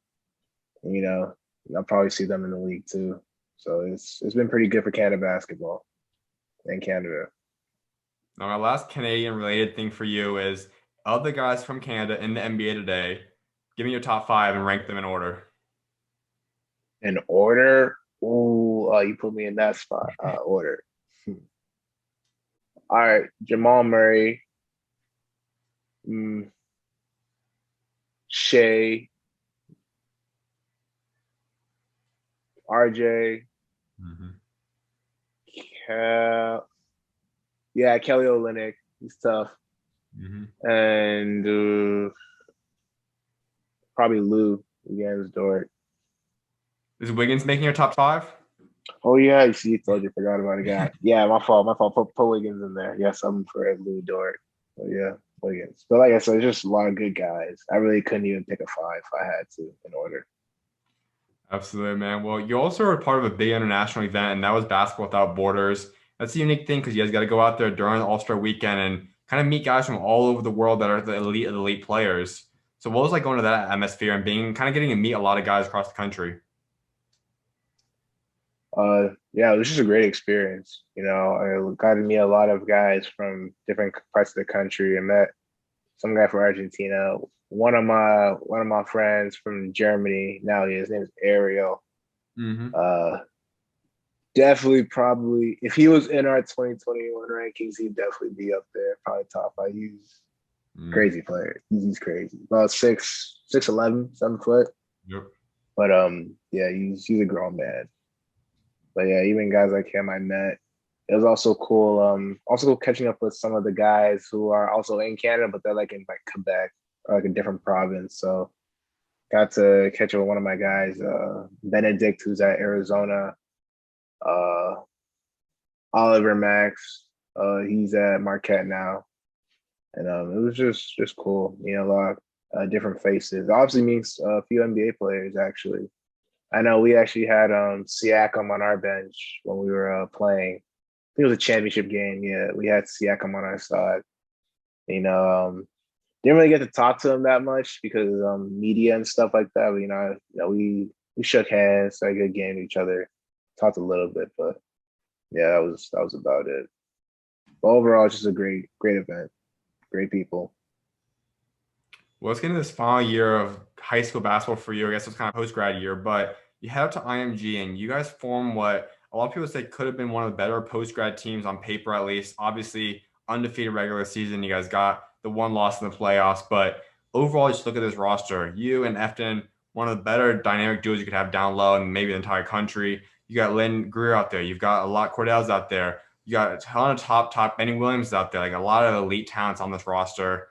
And, I'll probably see them in the league too. So it's been pretty good for Canada basketball in Canada. Now, my last Canadian related thing for you is of the guys from Canada in the NBA today, give me your top five and rank them in order. In order, you put me in that spot. Order. All right, Jamal Murray, mm, Shea, RJ, Mhm. Cal, yeah, Kelly Olynyk. He's tough, Mhm. and probably Lou against Dort. Is Wiggins making your top five? Oh yeah, you see, told you, forgot about a guy. Yeah, my fault. Put Wiggins in there. Yes, I'm for Lou Dort. Oh yeah, Wiggins. But like I said, just a lot of good guys. I really couldn't even pick a five if I had to in order. Absolutely, man. Well, you also were part of a big international event, and that was Basketball Without Borders. That's a unique thing because you guys got to go out there during the All-Star weekend and kind of meet guys from all over the world that are the elite of the elite players. So what was like going to that atmosphere and being kind of getting to meet a lot of guys across the country? Yeah, it was just a great experience. I got to meet a lot of guys from different parts of the country. I met some guy from Argentina. One of my friends from Germany. Now his name is Ariel. Hmm. Uh, Definitely, probably, if he was in our 2021 rankings, he'd definitely be up there, probably top five. He's a Mm. crazy player. He's crazy. About 6'11", 7 foot. Yep. But yeah, he's a grown man. But yeah, even guys like him I met. It was also cool. Also cool catching up with some of the guys who are also in Canada, but they're like in like Quebec or like a different province. So got to catch up with one of my guys, Benedict, who's at Arizona. Uh, Oliver Max, he's at Marquette now, and it was just cool. A lot of different faces. Obviously, meets a few NBA players actually. I know we actually had Siakam on our bench when we were playing. I think it was a championship game. Yeah, we had Siakam on our side. You know, didn't really get to talk to him that much because media and stuff like that. But, we shook hands, had a good game to each other, talked a little bit, but yeah, that was about it. But overall, it's just a great event, great people. Well, let's get into this final year of high school basketball for you. I guess it's kind of post-grad year, but you head up to IMG and you guys form what a lot of people say could have been one of the better post-grad teams on paper, at least. Obviously, undefeated regular season. You guys got the one loss in the playoffs, but overall, just look at this roster. You and Efton, one of the better dynamic duos you could have down low and maybe the entire country. You got Lynn Greer out there. You've got a lot Cordell's out there. You got a ton of top Benny Williams out there. Like a lot of elite talents on this roster.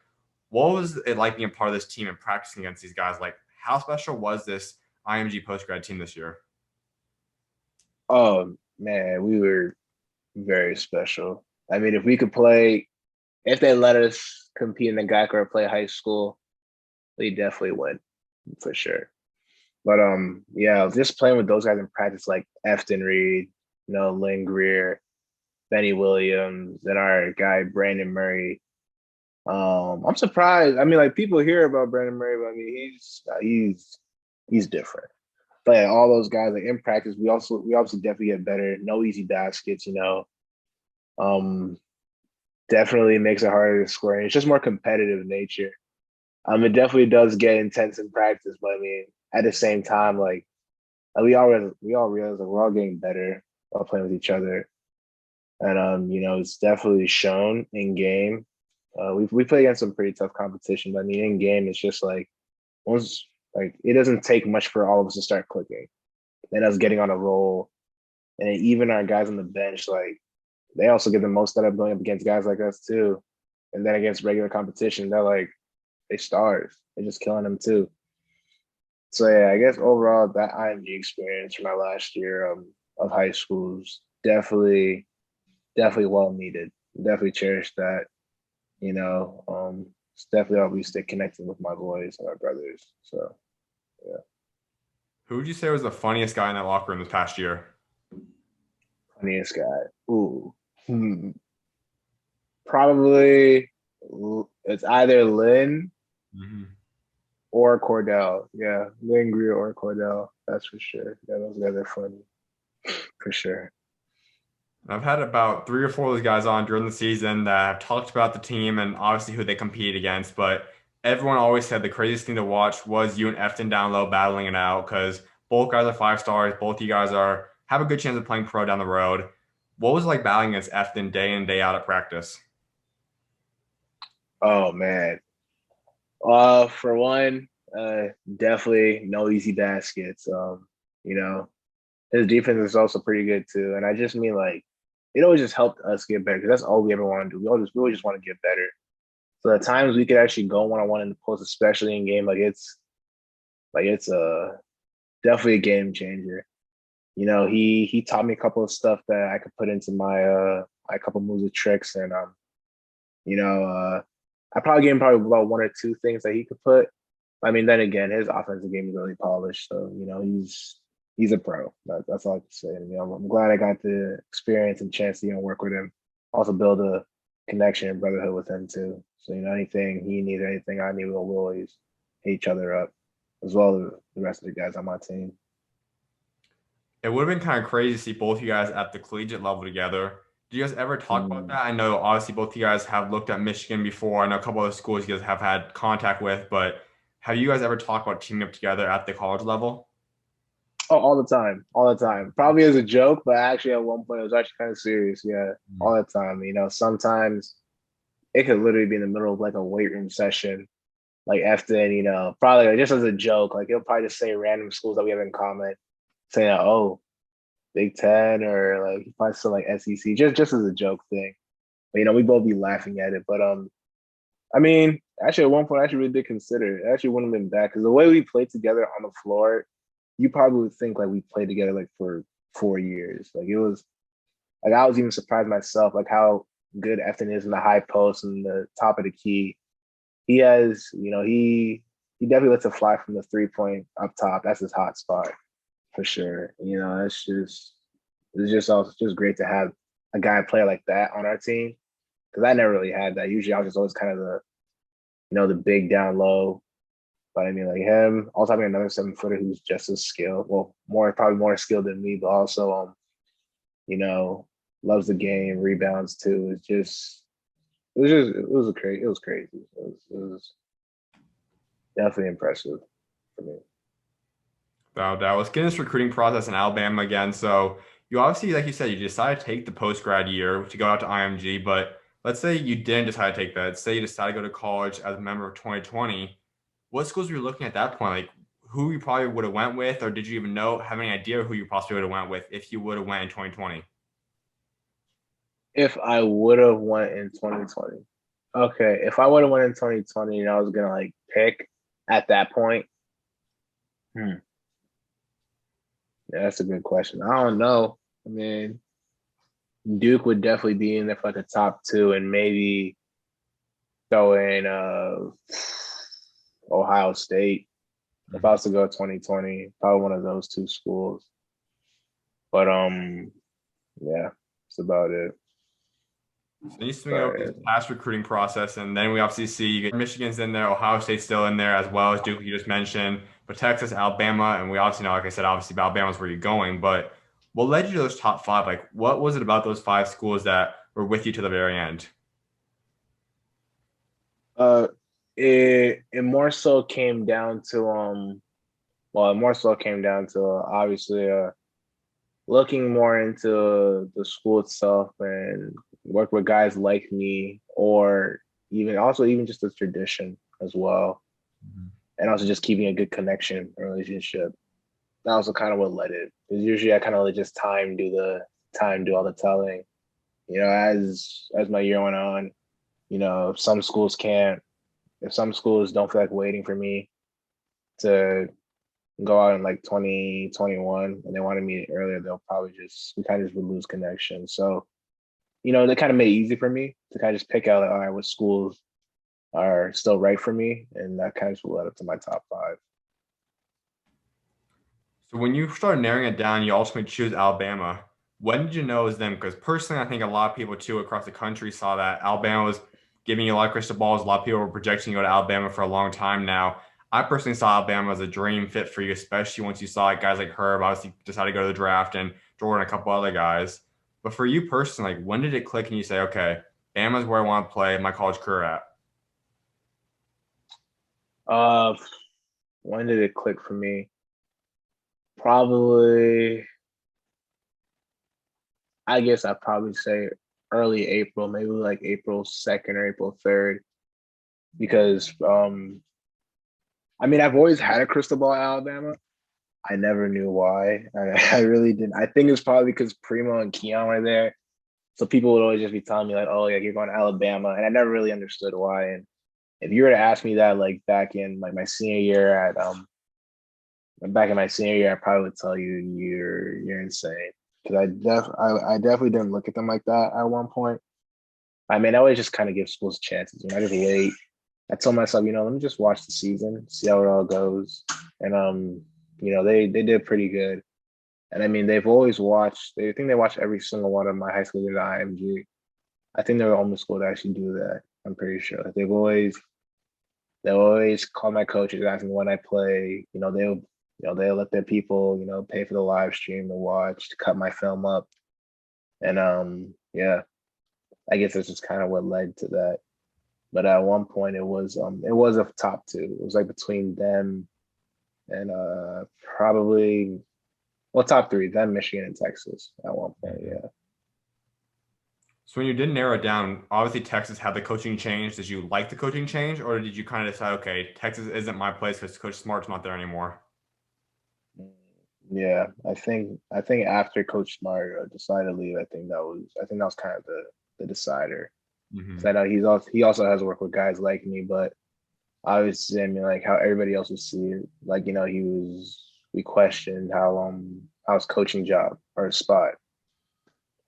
What was it like being a part of this team and practicing against these guys? Like, how special was this IMG post grad team this year? Oh man, we were very special. I mean, if we could play, if they let us compete in the GAC or play high school, we definitely would for sure. But yeah, just playing with those guys in practice, like Efton Reid, Lynn Greer, Benny Williams, and our guy Brandon Murray. I'm surprised. I mean, like people hear about Brandon Murray, but I mean, he's different. But yeah, all those guys like in practice, we obviously definitely get better. No easy baskets. Um, Definitely makes it harder to score. And it's just more competitive in nature. It definitely does get intense in practice, but I mean, at the same time, like we all realize like we're all getting better while playing with each other, and it's definitely shown in game. We play against some pretty tough competition, but I mean, in game, it's just like once like it doesn't take much for all of us to start clicking and us getting on a roll, and even our guys on the bench, like they also get the most out of going up against guys like us too, and then against regular competition, they stars, they're just killing them too. So yeah, I guess overall that IMG experience for my last year of high school is definitely well needed. Definitely cherish that. It's definitely always stay connected with my boys and my brothers. So yeah. Who would you say was the funniest guy in that locker room this past year? Funniest guy. Ooh. Probably it's either Lynn Mhm. or Cordell. Yeah, Lynn Greer or Cordell. That's for sure. Yeah, those guys are funny for sure. I've had about three or four of those guys on during the season that have talked about the team and obviously who they compete against. But everyone always said the craziest thing to watch was you and Efton down low battling it out because both guys are 5 stars. Both you guys are have a good chance of playing pro down the road. What was it like battling against Efton day in, day out at practice? Oh man. For one, definitely no easy baskets. You know, his defense is also pretty good too. And I just mean like it always just helped us get better because that's all we ever want to do. We always just want to get better. So at times we could actually go 1-on-1 in the post, especially in game, it's definitely a game changer. He taught me a couple of stuff that I could put into my couple moves and tricks, and you know, I probably gave him probably about one or two things that he could put. I mean, then again, his offensive game is really polished, so he's a pro. That's all I can say. I'm glad I got the experience and chance to work with him, also build a connection and brotherhood with him too. So anything he needs, anything I need, we'll always hit each other up, as well as the rest of the guys on my team. It would have been kind of crazy to see both you guys at the collegiate level together. Do you guys ever talk about Mm. that? I know obviously both you guys have looked at Michigan before. I know a couple of schools you guys have had contact with, but have you guys ever talked about teaming up together at the college level? Oh, all the time. Probably as a joke, but actually at one point it was actually kind of serious. Yeah, all the time. Sometimes it could literally be in the middle of like a weight room session, like after, probably like, just as a joke. Like he'll probably just say random schools that we have in common, saying, "Oh, Big Ten," or like he probably say like SEC, just as a joke thing. But we both be laughing at it. But I mean, actually, at one point, I actually really did consider it. I actually wouldn't have been bad because the way we played together on the floor, you probably would think like we played together like for 4 years. Like it was like I was even surprised myself, like how good Efton is in the high post and the top of the key. He has, he definitely lets it fly from the 3 point up top. That's his hot spot for sure. It's just also just great to have a guy player like that on our team because I never really had that. Usually I was just always kind of the big down low. But I mean, like him, also having another 7 footer who's just as skilled, well, probably more skilled than me, but also, you know, loves the game, rebounds too. It was crazy. It was definitely impressive for me. Without doubt. Let's get this recruiting process in Alabama again. So you obviously, like you said, you decided to take the post-grad year to go out to IMG, but let's say you didn't decide to take that. Say you decided to go to college as a member of 2020. What schools were you looking at that point? Like who you probably would have went with, or did you even have any idea who you possibly would have went with if you would have went in 2020? If I would have went in 2020, okay. If I would have went in 2020, and I was gonna like pick at that point, hmm, yeah, that's a good question. I don't know. I mean, Duke would definitely be in there for like a top two, and maybe throw in Ohio State. If I Mhm. was to go 2020, probably one of those two schools. But yeah, that's about it. So you swing over this But past recruiting process, and then we obviously see you get Michigan's in there, Ohio State's still in there, as well as Duke, you just mentioned, but Texas, Alabama, and we obviously know, like I said, obviously Alabama's where you're going. But what led you to those top five? Like, what was it about those five schools that were with you to the very end? uh, it more so came down to it more so came down to obviously looking more into the school itself and work with guys like me, or even just the tradition as well, Mhm. and also just keeping a good connection and relationship. That also kind of what led it. Because usually I kind of let just time do all the telling. As my year went on, if some schools can't, if some schools don't feel like waiting for me to go out in like 2021 and they wanted me earlier, they'll probably we kind of just would lose connection. So, they kind of made it easy for me to kind of just pick out, like, all right, what schools are still right for me. And that kind of just led up to my top five. So when you started narrowing it down, you ultimately choose Alabama. When did you know it was them? Because personally, I think a lot of people too across the country saw that Alabama was giving you a lot of crystal balls. A lot of people were projecting you to go to Alabama for a long time now. I personally saw Alabama as a dream fit for you, especially once you saw like, guys like Herb obviously decided to go to the draft and Jordan, a couple other guys. But for you personally, like, when did it click and you say, okay, Bama's where I want to play my college career at? Uh, when did it click for me? Probably, I guess I'd probably say early April, maybe like April 2nd or April 3rd, because I mean, I've always had a crystal ball at Alabama. I never knew why. I really didn't. I think it's probably because Primo and Keon were there. So people would always just be telling me like, "Oh, yeah, you're going to Alabama," and I never really understood why. And if you were to ask me that like back in like my senior year at back in my senior year, I probably would tell you you're insane because I definitely didn't look at them like that at one point. I mean, I always just kind of give schools chances. I just wait. I told myself, let me just watch the season, see how it all goes, and they did pretty good. And I mean, they've always watched. They think they watch every single one of my high school games at IMG. I think they're the only school to actually do that. I'm pretty sure. Like, they always call my coaches asking when I play. They'll let their people pay for the live stream to watch to cut my film up. And yeah, I guess that's just kind of what led to that. But at one point it was a top two. It was like between them and probably top three, then Michigan and Texas at one point, Mhm. yeah. So when you did narrow it down, obviously Texas had the coaching change. Did you like the coaching change, or did you kind of decide, okay, Texas isn't my place because Coach Smart's not there anymore? Yeah, I think after Coach Smart decided to leave, I think that was kind of the decider. Because I Hmm. know he also has to work with guys like me, but obviously, I mean, like how everybody else would see it, like we questioned how his coaching job or his spot,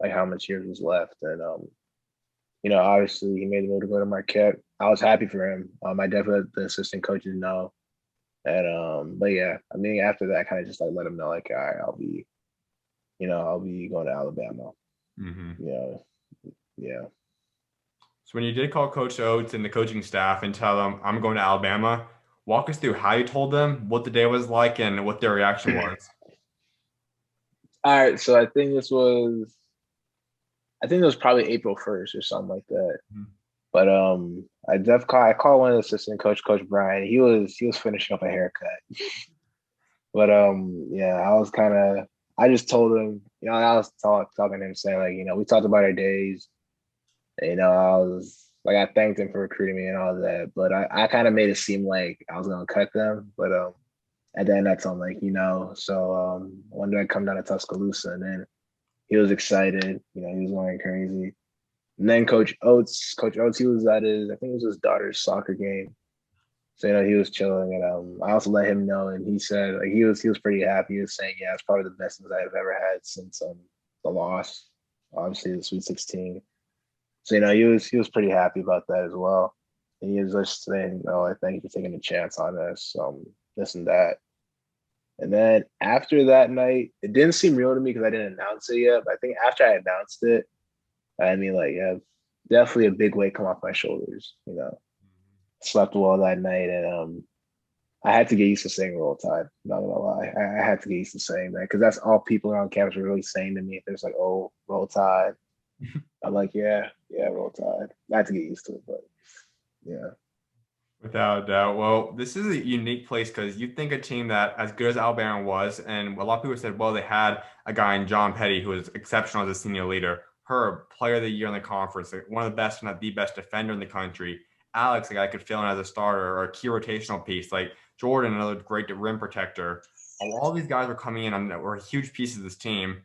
like how much years was left, and obviously he made the move to go to Marquette. I was happy for him. I definitely let the assistant coaches know, and but yeah, I mean, after that, I kind of just like let him know, like, all right, I'll be going to Alabama. Hmm. You know, yeah. So when you did call Coach Oates and the coaching staff and tell them I'm going to Alabama, walk us through how you told them, what the day was like, and what their reaction was. All right, so I think it was probably April 1st or something like that. But I called one of the assistant Coach Brian. He was finishing up a haircut. But yeah, I just told him, I was talking to him saying like, we talked about our days. I was like I thanked him for recruiting me and all that. But I kind of made it seem like I was gonna cut them. But at the end I told him like, so one day I come down to Tuscaloosa and then he was excited, he was going crazy. And then Coach Oates, he was at I think it was his daughter's soccer game. So he was chilling, and I also let him know, and he said like he was pretty happy. He was saying, yeah, it's probably the best news I've ever had since the loss, obviously the Sweet 16. So he was pretty happy about that as well. And he was just saying, "Oh, I thank you for taking a chance on us, this and that." And then after that night, it didn't seem real to me because I didn't announce it yet. But I think after I announced it, I mean, like, yeah, definitely a big weight come off my shoulders. Slept well that night, and I had to get used to saying Roll Tide. Not gonna lie, I had to get used to saying that because that's all people around campus were really saying to me. There's like, "Oh, Roll Tide." I'm like, "Yeah, yeah, Roll Tide." I had to get used to it, but yeah. Without a doubt. Well, this is a unique place because you think a team that as good as Alabama was, and a lot of people said, well, they had a guy in John Petty who was exceptional as a senior leader. Herb, player of the year in the conference, like, one of the best, if not the best defender in the country. Alex, a guy could fill in as a starter or a key rotational piece. Like Jordan, another great rim protector. All these guys were coming in and were huge pieces of this team.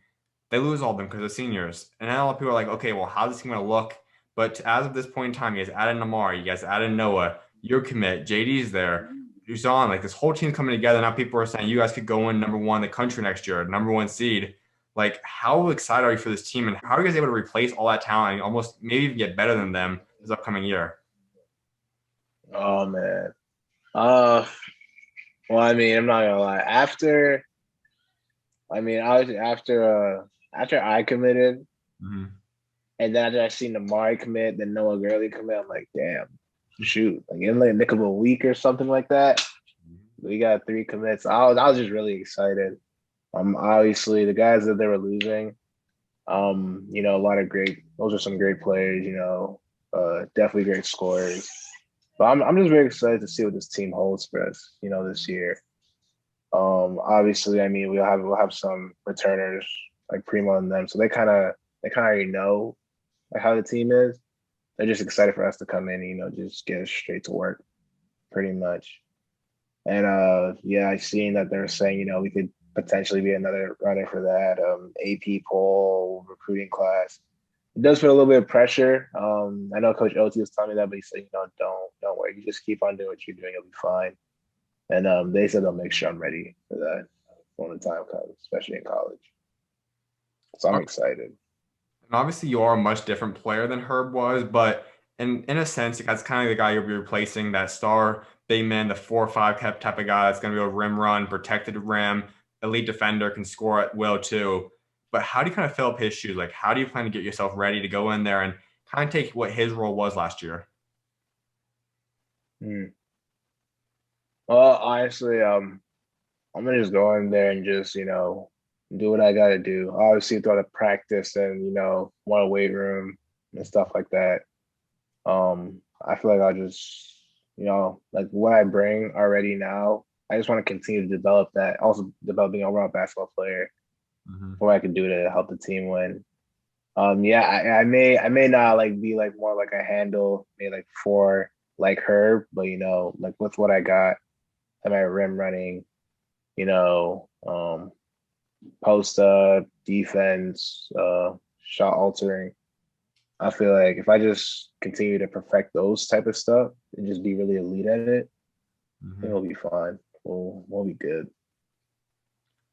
They lose all of them because of seniors. And now a lot of people are like, okay, well, how's this team going to look? But as of this point in time, you guys added Namar, you guys added Noah, your commit, JD's there, Houstan, like this whole team's coming together. Now people are saying you guys could go in number one in the country next year, number one seed. Like, how excited are you for this team, and how are you guys able to replace all that talent and almost maybe even get better than them this upcoming year? Oh man. Uh, well, I mean, I'm not gonna lie. I mean, I was after I committed, Hmm. and then after I seen Amari commit, then Noah Gurley commit, I'm like, damn, shoot, like in like a nick of a week or something like that. We got three commits. I was just really excited. Obviously the guys that they were losing, a lot of great. Those are some great players. Definitely great scorers. But I'm just very excited to see what this team holds for us. This year. Obviously, I mean we'll have some returners like Primo and them, so they kind of already know like how the team is. They're just excited for us to come in, just get us straight to work, pretty much. And yeah, I seen that they're saying, we could potentially be another runner for that AP poll recruiting class. It does put a little bit of pressure. I know Coach Oats was telling me that, but he said, don't worry, you just keep on doing what you're doing, you'll be fine. And they said they'll make sure I'm ready for that when the time comes, especially in college. So I'm excited. And obviously, you are a much different player than Herb was, but in a sense, that's kind of the guy you'll be replacing, that star big man, the 4 or 5 type of guy that's going to be a rim run, protected rim, elite defender, can score at will too. But how do you kind of fill up his shoes? Like, how do you plan to get yourself ready to go in there and kind of take what his role was last year? Hmm. Well, honestly, I'm gonna just go in there and just do what I gotta do. Obviously, throughout the practice and one weight room and stuff like that. I feel like I'll just like what I bring already now. I just want to continue to develop that. Also, developing an overall basketball player, Hmm. what I can do to help the team win. Yeah, I may not like be like more like a handle, maybe like four like her, but like with what I got, am I rim running, you know, post defense, shot altering. I feel like if I just continue to perfect those type of stuff and just be really elite at it, I think Hmm. we'll be fine. We'll be good.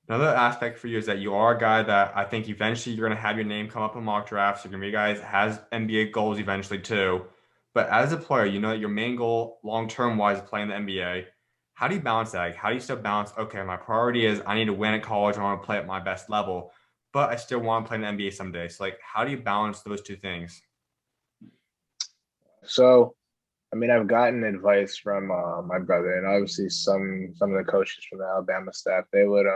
Another aspect for you is that you are a guy that I think eventually you're going to have your name come up in mock drafts. You're going to be a guy that has NBA goals eventually too. But as a player, you know that your main goal long term wise is playing the NBA. How do you balance that? Like, how do you still balance, okay, my priority is I need to win at college. I want to play at my best level, but I still want to play in the NBA someday. So, like, how do you balance those two things? So, I mean, I've gotten advice from my brother, and obviously some of the coaches from the Alabama staff. They would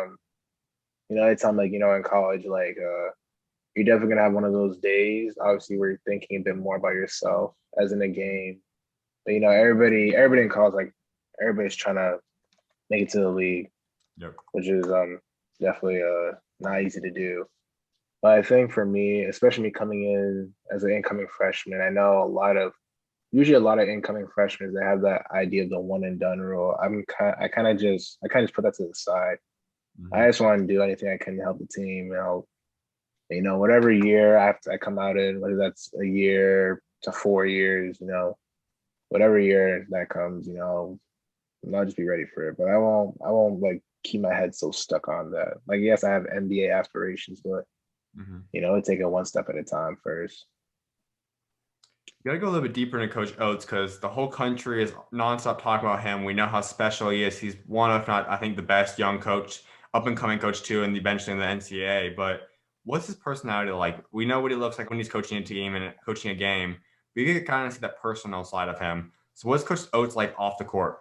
they tell me like in college like you're definitely gonna have one of those days, obviously, where you're thinking a bit more about yourself as in a game. But everybody in college like everybody's trying to make it to the league, Yep. which is definitely not easy to do. But I think for me, especially me coming in as an incoming freshman, I know usually a lot of incoming freshmen they have that idea of the one and done rule. I kind of just put that to the side. I Hmm. just want to do anything I can to help the team. Whatever year I come out in, whether that's a year to 4 years, whatever year that comes, I'll just be ready for it. But I won't like keep my head so stuck on that. Like, yes, I have NBA aspirations, but Hmm. it'll take it one step at a time first. You got to go a little bit deeper into Coach Oates because the whole country is nonstop talking about him. We know how special he is. He's one, if not, I think, the best young coach, up and coming coach too, and eventually in the NCAA. But what's his personality like? We know what he looks like when he's coaching a team and coaching a game. We get kind of see that personal side of him. So what's Coach Oates like off the court?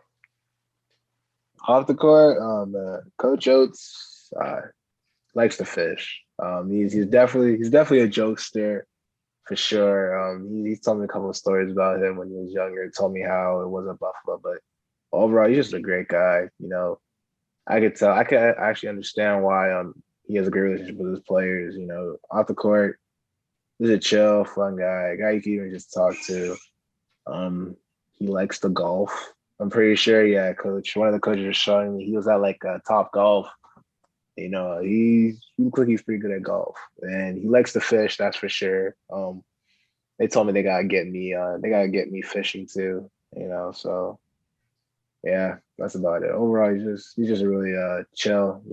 Off the court, Coach Oates likes to fish. He's definitely a jokester for sure. He's told me a couple of stories about him when he was younger. He told me how it was at Buffalo, but overall, he's just a great guy. I could tell. I could actually understand why he has a great relationship with his players. Off the court, he's a chill, fun guy. A guy you can even just talk to. Um, he likes to golf. I'm pretty sure. Yeah, coach. One of the coaches was showing me he was at like Top Golf. He looks like he's pretty good at golf, and he likes to fish. That's for sure. They told me they gotta get me fishing too. So yeah, that's about it. Overall, he's just a really chill,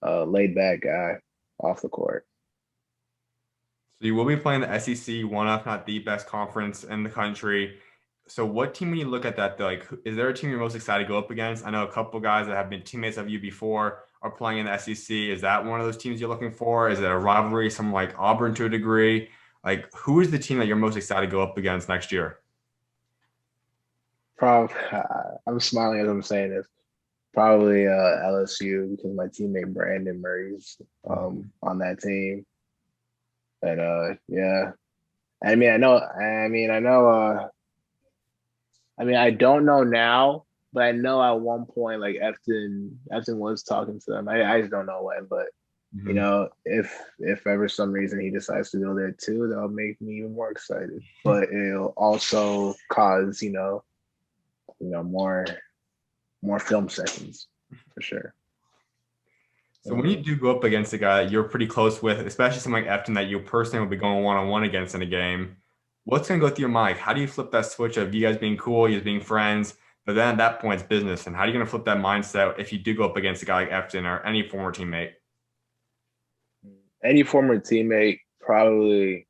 laid back guy off the court. So you will be playing the SEC, one of, if not the best conference in the country. So what team, when you look at that, though, like, is there a team you're most excited to go up against? I know a couple guys that have been teammates of you before are playing in the SEC. Is that one of those teams you're looking for? Is it a rivalry, something like Auburn to a degree? Like, who is the team that you're most excited to go up against next year? Probably, I'm smiling as I'm saying this. Probably LSU because my teammate Brandon Murray's Mhm. on that team. And yeah. I don't know now, but I know at one point like Efton was talking to them. I just don't know when, but Mhm. if ever some reason he decides to go there too, that'll make me even more excited. But it'll also cause, more film sessions for sure. So when you Mhm. do go up against a guy that you're pretty close with, especially someone like Efton that you personally will be going one-on-one against in a game, what's going to go through your mind? How do you flip that switch of you guys being cool, you guys being friends, but then at that point it's business? And how are you going to flip that mindset if you do go up against a guy like Efton or any former teammate? Any former teammate, probably.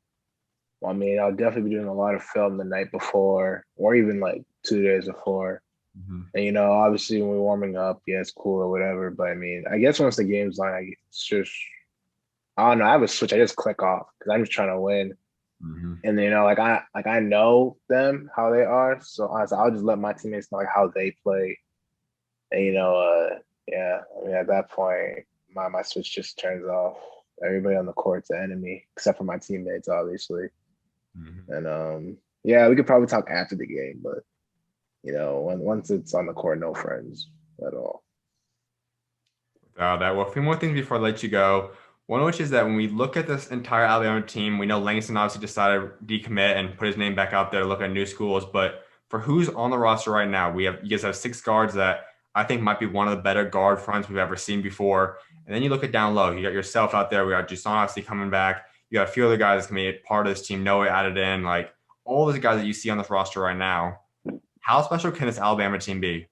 Well, I'll definitely be doing a lot of film the night before, or even like 2 days before. Mhm. And obviously when we're warming up, yeah, it's cool or whatever. But I guess once the game's on, it's just I don't know. I have a switch. I just click off because I'm just trying to win. Mhm. And I know them how they are, so honestly, I'll just let my teammates know like how they play. And yeah. At that point, my switch just turns off. Everybody on the court's an enemy, except for my teammates, obviously. Mhm. And yeah, we could probably talk after the game, but once it's on the court, no friends at all. That. Well, a few more things before I let you go. One of which is that when we look at this entire Alabama team, we know Langston obviously decided to decommit and put his name back out there to look at new schools. But for who's on the roster right now, you guys have six guards that I think might be one of the better guard fronts we've ever seen before. And then you look at down low, you got yourself out there. We got Jusan obviously coming back. You got a few other guys that can be part of this team. Noah added in, like all those guys that you see on this roster right now. How special can this Alabama team be?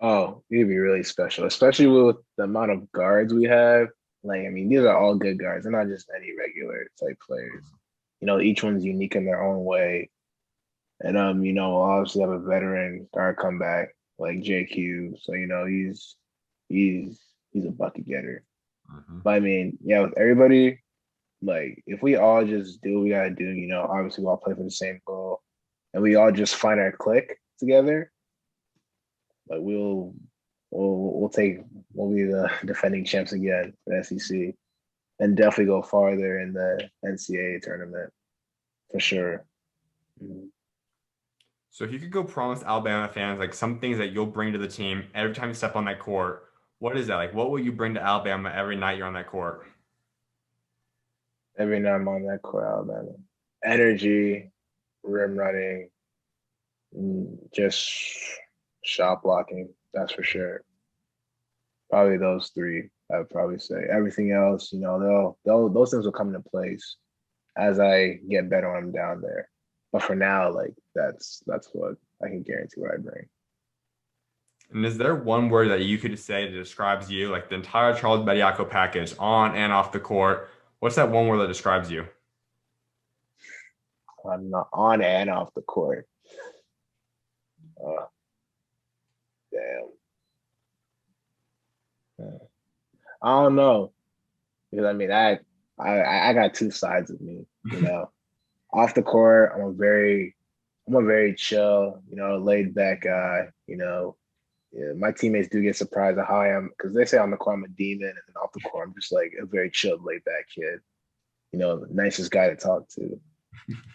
Oh, it'd be really special, especially with the amount of guards we have. Like, these are all good guards. They're not just any regular type players. Each one's unique in their own way. And obviously have a veteran guard come back like JQ. So, he's he's a bucket getter. Mhm. But yeah, with everybody, like if we all just do what we gotta do, obviously we all play for the same goal and we all just find our click together, like we'll be the defending champs again for the SEC and definitely go farther in the NCAA tournament for sure. Mhm. So if you could go promise Alabama fans like some things that you'll bring to the team every time you step on that court, what is that? Like what will you bring to Alabama every night you're on that court? Every night I'm on that court, Alabama. Energy, rim running, just shot blocking. That's for sure. Probably those three. I would probably say everything else. They'll those things will come into place as I get better when I'm down there. But for now, like that's what I can guarantee what I bring. And is there one word that you could say that describes you, like the entire Charles Bediako package on and off the court? What's that one word that describes you? I'm not on and off the court. Uh, damn. I don't know because I got two sides of me. Off the court, I'm a very chill, laid back guy. Yeah, my teammates do get surprised at how I am because they say on the court I'm a demon, and then off the court I'm just like a very chilled, laid back kid. The nicest guy to talk to.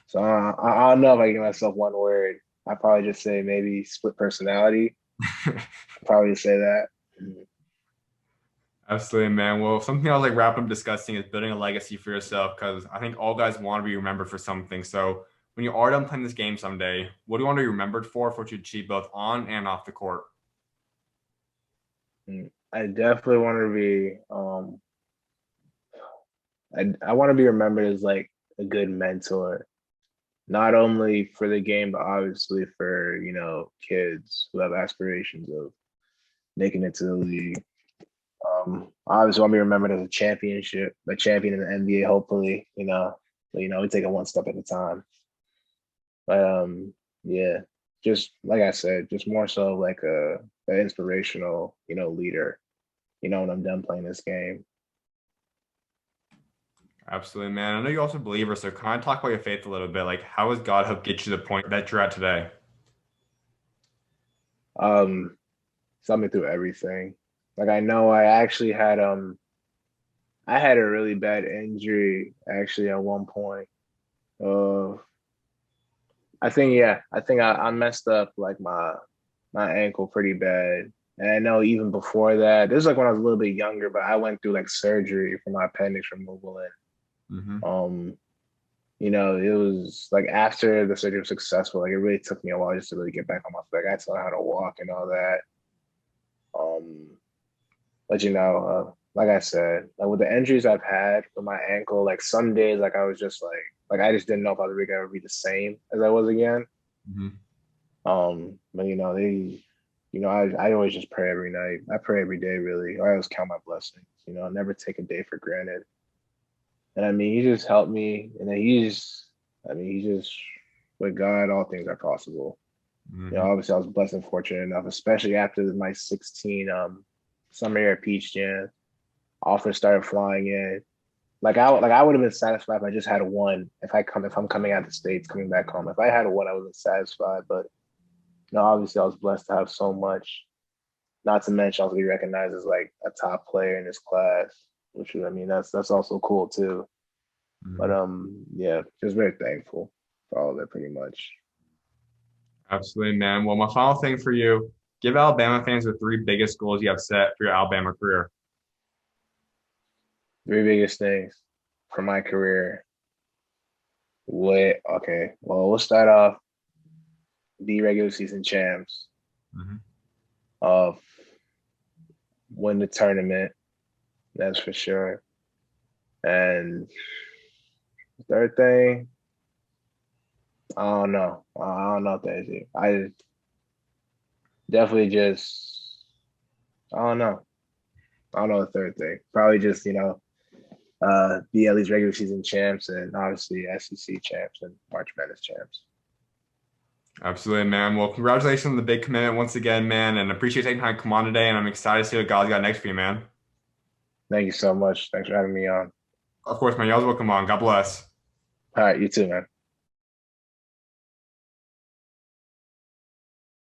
So I don't know if I give myself one word. I probably just say maybe split personality. I'd probably say that. Absolutely, man. Well, something I was like wrapping up discussing is building a legacy for yourself because I think all guys want to be remembered for something. So when you are done playing this game someday, what do you want to be remembered for what you achieved both on and off the court? I definitely want to be. I want to be remembered as like a good mentor, not only for the game, but obviously for kids who have aspirations of making it to the league. Obviously, want to be remembered as a champion in the NBA. Hopefully, but we take it one step at a time. But yeah, just like I said, just more so like an inspirational, leader, when I'm done playing this game. Absolutely, man. I know you're also a believer, so kind of talk about your faith a little bit. Like, how has God helped get you to the point that you're at today? Um, Saw me through everything. Like I know I had a really bad injury actually at one point. Uh I think I messed up like my ankle pretty bad. And I know even before that, this is like when I was a little bit younger, but I went through like surgery for my appendix removal and Hmm. um it was like after the surgery was successful, like it really took me a while just to really get back on my feet. Like, I had to learn how to walk and all that. Um But like I said, like with the injuries I've had with my ankle, like some days, like I was just like I just didn't know if I was really gonna be the same as I was again. Hmm. But I always just pray every night. I pray every day, really. I always count my blessings. Never take a day for granted. And I mean, he just helped me, and then he just with God, all things are possible. Hmm. Obviously, I was blessed and fortunate enough, especially after my 16 summer year at Peach Jam. Offers started flying in. Like I would have been satisfied if I just had one. If I'm coming out of the States, coming back home. If I had one, I wasn't satisfied. But obviously I was blessed to have so much. Not to mention also be recognized as like a top player in this class, which I mean that's also cool too. But Hmm. yeah, just very thankful for all of it pretty much. Absolutely, man. Well, my final thing for you, give Alabama fans the three biggest goals you have set for your Alabama career. Three biggest things for my career. What okay. Well, we'll start off be regular season champs. Hmm. Uh win the tournament, that's for sure. And third thing, I don't know. I don't know if that's it. I definitely just I don't know. I don't know the third thing. Probably just, be at least regular season champs and obviously SEC champs and March Madness champs. Absolutely, man. Well, congratulations on the big commitment once again, man, and appreciate taking time to come on today. And I'm excited to see what God's got next for you, man. Thank you so much. Thanks for having me on. Of course, man. You always welcome on. God bless. All right, you too, man.